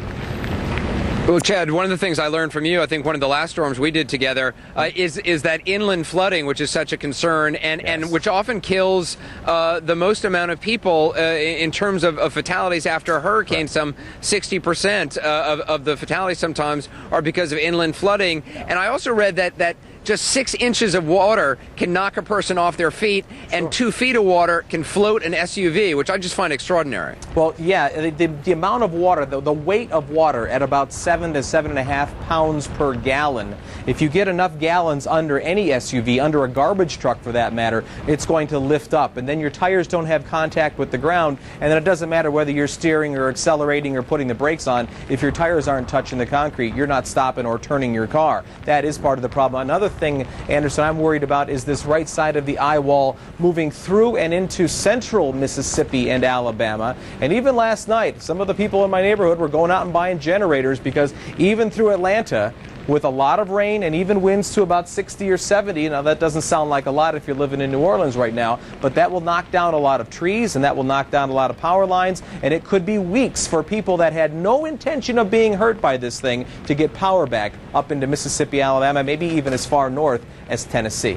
Well, Chad, one of the things I learned from you, I think one of the last storms we did together, is that inland flooding, which is such a concern, and which often kills the most amount of people in terms of fatalities after a hurricane. Right. Some 60% of the fatalities sometimes are because of inland flooding. And I also read that just 6 inches of water can knock a person off their feet, and 2 feet of water can float an SUV, which I just find extraordinary. Well, yeah, the amount of water, the weight of water at about 7 to 7.5 pounds per gallon. If you get enough gallons under any SUV, under a garbage truck for that matter, it's going to lift up, and then your tires don't have contact with the ground, and then it doesn't matter whether you're steering or accelerating or putting the brakes on. If your tires aren't touching the concrete, you're not stopping or turning your car. That is part of the problem. Another thing, Anderson, I'm worried about is this right side of the eye wall moving through and into central Mississippi and Alabama. And even last night, some of the people in my neighborhood were going out and buying generators, because even through Atlanta, with a lot of rain and even winds to about 60 or 70, now that doesn't sound like a lot if you're living in New Orleans right now, but that will knock down a lot of trees, and that will knock down a lot of power lines, and it could be weeks for people that had no intention of being hurt by this thing to get power back up into Mississippi, Alabama, maybe even as far north as Tennessee.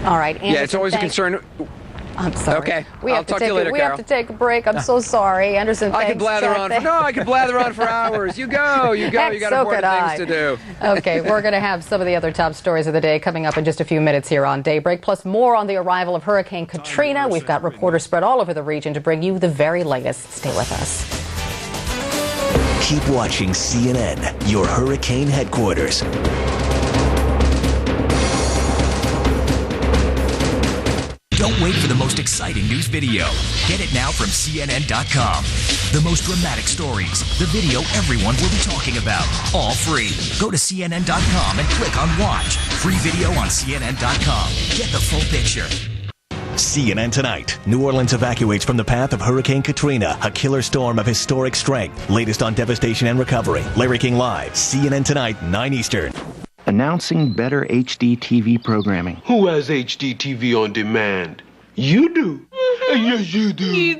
All right, Anderson, yeah, it's always a concern. I'm sorry. Okay, I'll talk to you later, We Carol. have to take a break. I'm so sorry, Anderson. I could blather on. I could blather on for hours. You go. You got important things to do. Okay, we're going to have some of the other top stories of the day coming up in just a few minutes here on Daybreak, plus more on the arrival of Hurricane Katrina. We've got reporters spread all over the region to bring you the very latest. Stay with us. Keep watching CNN, your hurricane headquarters. Don't wait for the most exciting news video. Get it now from CNN.com. The most dramatic stories, the video everyone will be talking about, all free. Go to CNN.com and click on Watch. Free video on CNN.com. Get the full picture. CNN Tonight. New Orleans evacuates from the path of Hurricane Katrina, a killer storm of historic strength. Latest on devastation and recovery. Larry King Live. CNN Tonight, 9 Eastern. Announcing better HD TV programming. Who has HD TV on demand? You do. Yes, you do.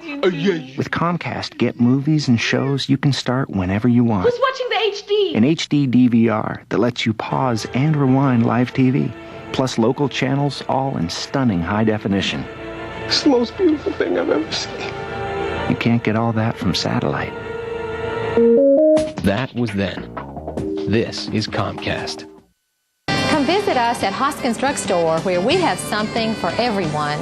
With Comcast, get movies and shows you can start whenever you want. Who's watching the HD? An HD DVR that lets you pause and rewind live TV. Plus local channels, all in stunning high definition. It's the most beautiful thing I've ever seen. You can't get all that from satellite. That was then. This is Comcast. Come visit us at Hoskins Drug Store, where we have something for everyone.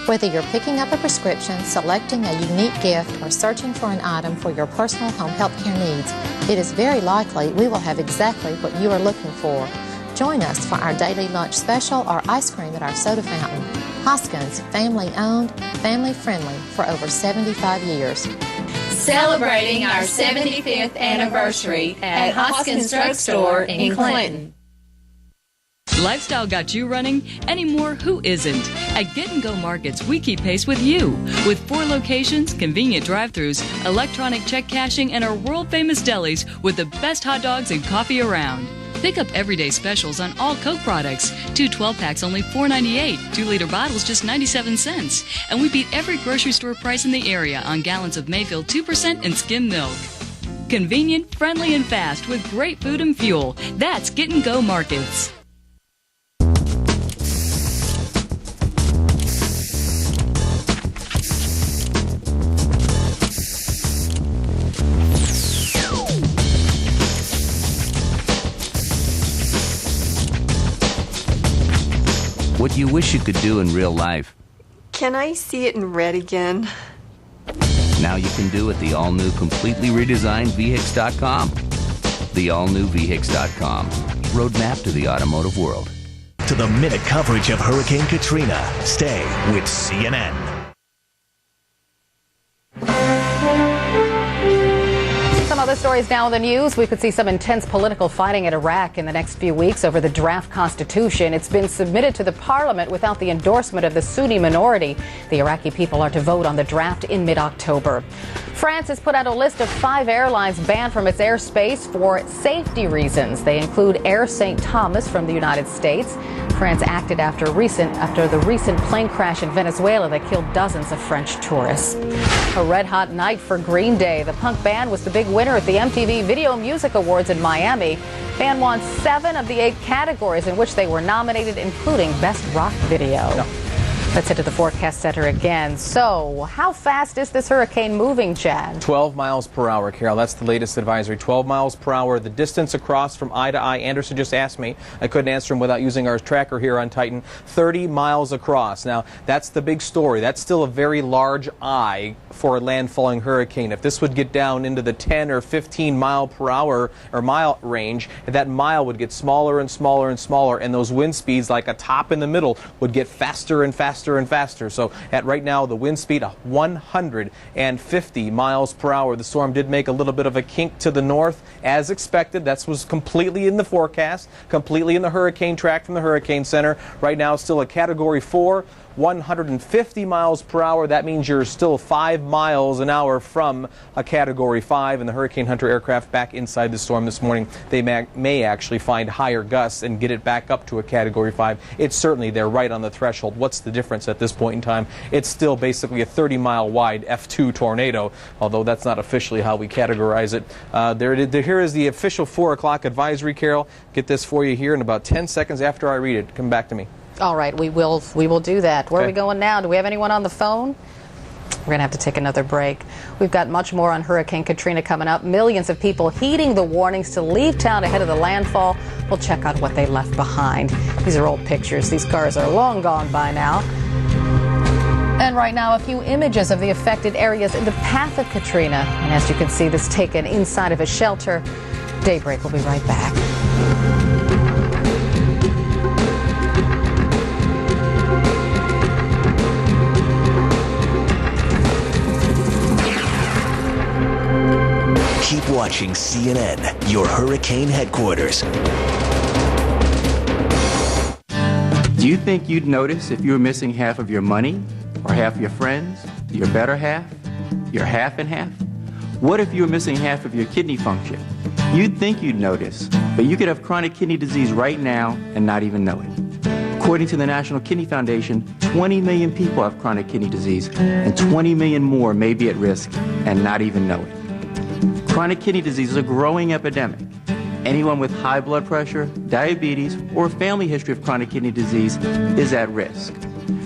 Whether you're picking up a prescription, selecting a unique gift, or searching for an item for your personal home health care needs, it is very likely we will have exactly what you are looking for. Join us for our daily lunch special or ice cream at our soda fountain. Hoskins, family-owned, family-friendly for over 75 years. Celebrating our 75th anniversary at Hoskins Drug Store in Clinton. Lifestyle got you running? Anymore, who isn't? At Get & Go Markets, we keep pace with you. With 4 locations, convenient drive-thrus, electronic check cashing, and our world-famous delis with the best hot dogs and coffee around. Pick up everyday specials on all Coke products. 2 12-packs only $4.98. 2-liter bottles just 97 cents. And we beat every grocery store price in the area on gallons of Mayfield 2% and skim milk. Convenient, friendly, and fast with great food and fuel. That's Get & Go Markets. What you wish you could do in real life. Can I see it in red again? Now you can do at the all-new, completely redesigned VHIX.com. the all-new VHIX.com. Roadmap to the automotive world. To the minute coverage of Hurricane Katrina, stay with CNN. Some other stories now in the news. We could see some intense political fighting in Iraq in the next few weeks over the draft constitution. It's been submitted to the parliament without the endorsement of the Sunni minority. The Iraqi people are to vote on the draft in mid-October. France has put out a list of 5 airlines banned from its airspace for safety reasons. They include Air St. Thomas from the United States. France acted after the recent plane crash in Venezuela that killed dozens of French tourists. A red-hot night for Green Day. The punk band was the big winner at the MTV Video Music Awards in Miami. The band won 7 of the 8 categories in which they were nominated, including Best Rock Video. Let's head to the forecast center again. So, how fast is this hurricane moving, Chad? 12 miles per hour, Carol. That's the latest advisory. 12 miles per hour. The distance across from eye to eye, Anderson just asked me. I couldn't answer him without using our tracker here on Titan. 30 miles across. Now, that's the big story. That's still a very large eye for a landfalling hurricane. If this would get down into the 10 or 15 mile per hour or mile range, that mile would get smaller and smaller and smaller, and those wind speeds, like a top in the middle, would get faster and faster and faster. So at right now, the wind speed 150 miles per hour. The storm did make a little bit of a kink to the north, as expected. That was completely in the forecast, completely in the hurricane track from the Hurricane Center. Right now, still a Category 4. 150 miles per hour. That means you're still 5 miles an hour from a Category 5, and the Hurricane Hunter aircraft back inside the storm this morning. They may actually find higher gusts and get it back up to a Category 5. It's certainly, they're right on the threshold. What's the difference at this point in time? It's still basically a 30-mile wide F2 tornado, although that's not officially how we categorize it. Here is the official 4 o'clock advisory, Carol. Get this for you here in about 10 seconds after I read it. Come back to me. All right, we will do that. Where are we going now? Do we have anyone on the phone? We're going to have to take another break. We've got much more on Hurricane Katrina coming up. Millions of people heeding the warnings to leave town ahead of the landfall. We'll check out what they left behind. These are old pictures. These cars are long gone by now. And right now, a few images of the affected areas in the path of Katrina. And as you can see, this taken inside of a shelter. Daybreak will be right back. Keep watching CNN, your hurricane headquarters. Do you think you'd notice if you were missing half of your money, or half your friends, your better half, your half and half? What if you were missing half of your kidney function? You'd think you'd notice, but you could have chronic kidney disease right now and not even know it. According to the National Kidney Foundation, 20 million people have chronic kidney disease, and 20 million more may be at risk and not even know it. Chronic kidney disease is a growing epidemic. Anyone with high blood pressure, diabetes, or a family history of chronic kidney disease is at risk.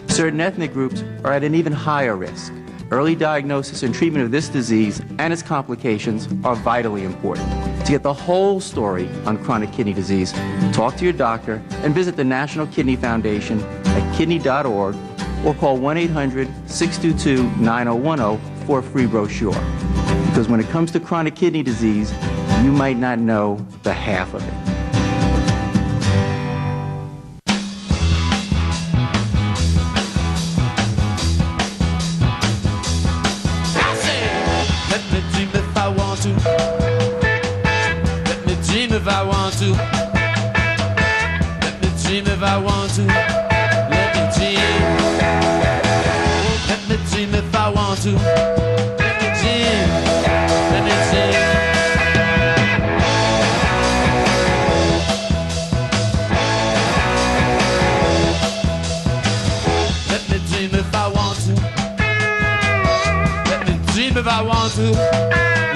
Certain ethnic groups are at an even higher risk. Early diagnosis and treatment of this disease and its complications are vitally important. To get the whole story on chronic kidney disease, talk to your doctor and visit the National Kidney Foundation at kidney.org or call 1-800-622-9010 for a free brochure. Because when it comes to chronic kidney disease, you might not know the half of it. Let me dream if I want to. Let me dream if I want to. Let me dream if I want to. Let me dream. Let me dream if I want to. Let me dream. Let me dream. Let me dream if I want to. Let me dream if I want to.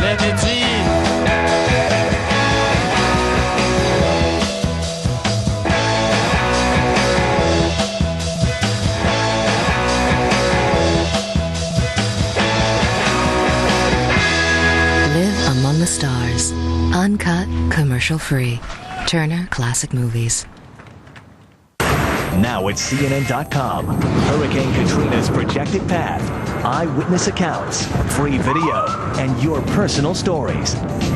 Let me dream. Live among the stars. Uncut, commercial free. Turner Classic Movies. Now at CNN.com. Hurricane Katrina's projected path, eyewitness accounts, free video, and your personal stories.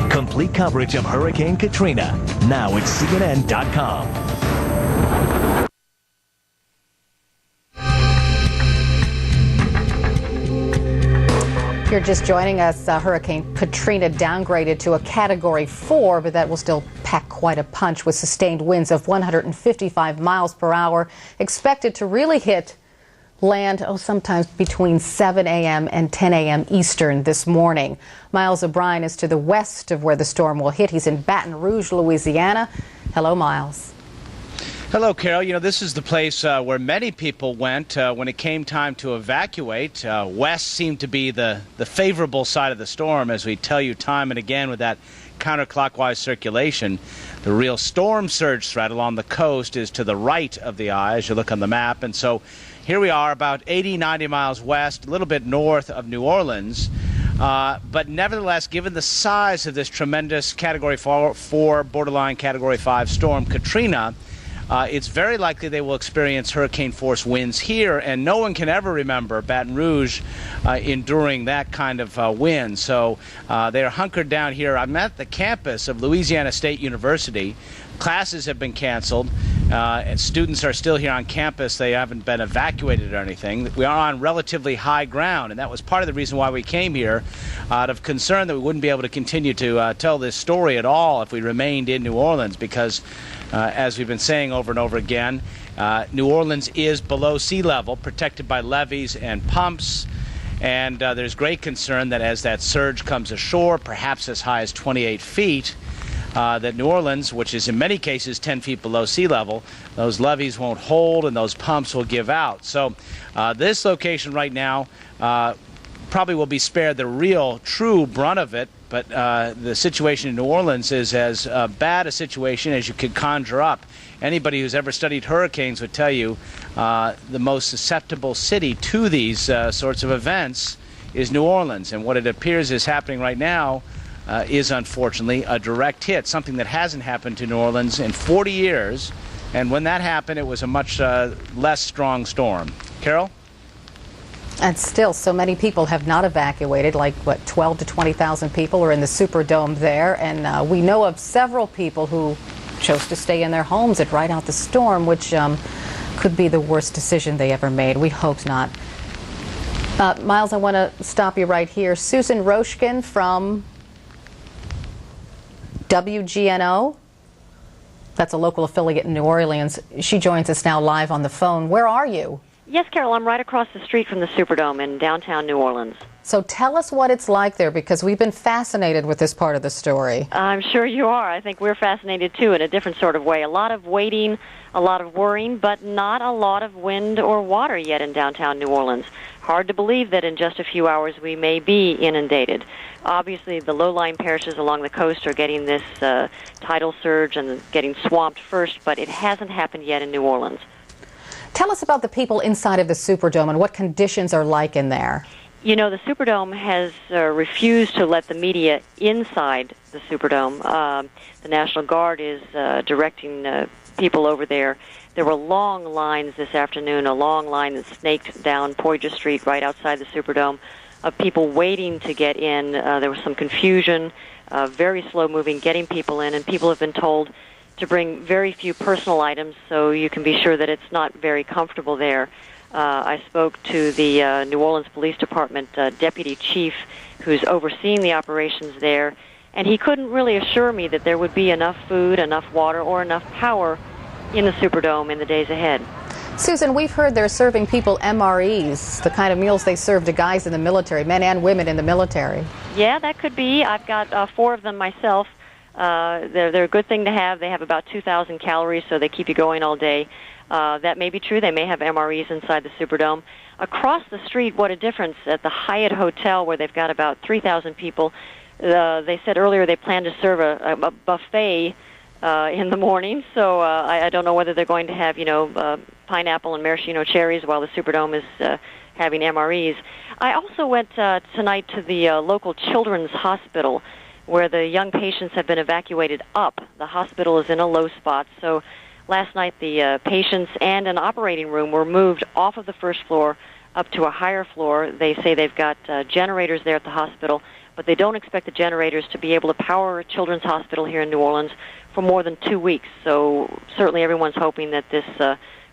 Complete coverage of Hurricane Katrina, now at CNN.com. If you're just joining us, Hurricane Katrina downgraded to a Category 4, but that will still pack quite a punch with sustained winds of 155 miles per hour, expected to really hit land sometimes between 7 a.m. and 10 a.m. Eastern this morning. Miles O'Brien is to the west of where the storm will hit. He's in Baton Rouge, Louisiana. Hello, Miles. Hello, Carol. You know, this is the place where many people went when it came time to evacuate. West seemed to be the favorable side of the storm, as we tell you time and again with that counterclockwise circulation. The real storm surge threat along the coast is to the right of the eye as you look on the map. And so here we are about 80, 90 miles west, a little bit north of New Orleans. But nevertheless, given the size of this tremendous Category 4, borderline Category 5 storm, Katrina, it's very likely they will experience hurricane-force winds here, and no one can ever remember Baton Rouge enduring that kind of wind. So they are hunkered down here. I'm at the campus of Louisiana State University. Classes have been canceled, and students are still here on campus. They haven't been evacuated or anything. We are on relatively high ground, and that was part of the reason why we came here, out of concern that we wouldn't be able to continue to tell this story at all if we remained in New Orleans, because as we've been saying over and over again, New Orleans is below sea level, protected by levees and pumps, and there's great concern that as that surge comes ashore, perhaps as high as 28 feet, that New Orleans, which is in many cases 10 feet below sea level, those levees won't hold and those pumps will give out. So this location right now probably will be spared the real, true brunt of it, but the situation in New Orleans is as bad a situation as you could conjure up. Anybody who's ever studied hurricanes would tell you the most susceptible city to these sorts of events is New Orleans, and what it appears is happening right now is unfortunately a direct hit, something that hasn't happened to New Orleans in 40 years, and when that happened it was a much less strong storm. Carol? And still, so many people have not evacuated, like, what, 12 to 20,000 people are in the Superdome there, and we know of several people who chose to stay in their homes and ride out the storm, which could be the worst decision they ever made. We hope not. Miles, I want to stop you right here. Susan Roshkin from WGNO, that's a local affiliate in New Orleans. She joins us now live on the phone. Where are you? Yes, Carol, I'm right across the street from the Superdome in downtown New Orleans. So tell us what it's like there, because we've been fascinated with this part of the story. I'm sure you are. I think we're fascinated, too, in a different sort of way. A lot of waiting, a lot of worrying, but not a lot of wind or water yet in downtown New Orleans. Hard to believe that in just a few hours we may be inundated. Obviously, the low-lying parishes along the coast are getting this tidal surge and getting swamped first, but it hasn't happened yet in New Orleans. Tell us about the people inside of the Superdome and what conditions are like in there. You know, the Superdome has refused to let the media inside the Superdome. The National Guard is directing people over there. There were long lines this afternoon, a long line that snaked down Poydras Street right outside the Superdome, of people waiting to get in. There was some confusion, very slow-moving, getting people in, and people have been told to bring very few personal items so you can be sure that it's not very comfortable there. I spoke to the New Orleans Police Department deputy chief who's overseeing the operations there, and he couldn't really assure me that there would be enough food, enough water, or enough power in the Superdome in the days ahead. Susan, we've heard they're serving people MREs, the kind of meals they serve to guys in the military, men and women in the military. Yeah, that could be. I've got 4 of them myself. They're a good thing to have. They have about 2,000 calories, so they keep you going all day. That may be true. They may have MREs inside the Superdome. Across the street, what a difference, at the Hyatt Hotel, where they've got about 3,000 people, they said earlier they plan to serve a buffet in the morning, so I don't know whether they're going to have, pineapple and maraschino cherries while the Superdome is having MREs. I also went tonight to the local children's hospital, where the young patients have been evacuated up. The hospital is in a low spot, so Last night, the patients and an operating room were moved off of the first floor up to a higher floor. They say they've got generators there at the hospital, but they don't expect the generators to be able to power Children's Hospital here in New Orleans for more than 2 weeks. So certainly everyone's hoping that this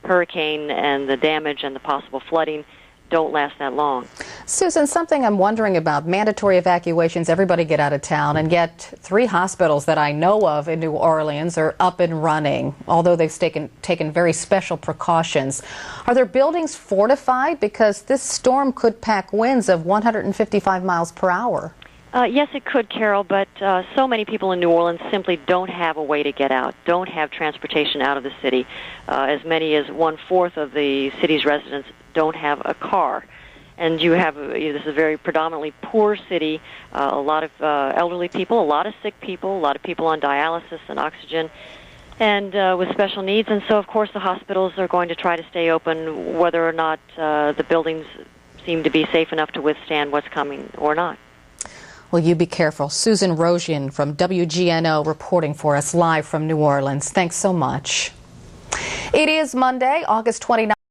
hurricane and the damage and the possible flooding don't last that long. Susan, something I'm wondering about, mandatory evacuations, everybody get out of town, and yet 3 hospitals that I know of in New Orleans are up and running, although they've taken very special precautions. Are their buildings fortified? Because this storm could pack winds of 155 miles per hour. Yes, it could, Carol, but so many people in New Orleans simply don't have a way to get out, don't have transportation out of the city. As many as 1/4 of the city's residents don't have a car. And you have, this is a very predominantly poor city, a lot of elderly people, a lot of sick people, a lot of people on dialysis and oxygen, and with special needs. And so, of course, the hospitals are going to try to stay open whether or not the buildings seem to be safe enough to withstand what's coming or not. Well, you be careful. Susan Rojian from WGNO reporting for us live from New Orleans. Thanks so much. It is Monday, August 29th.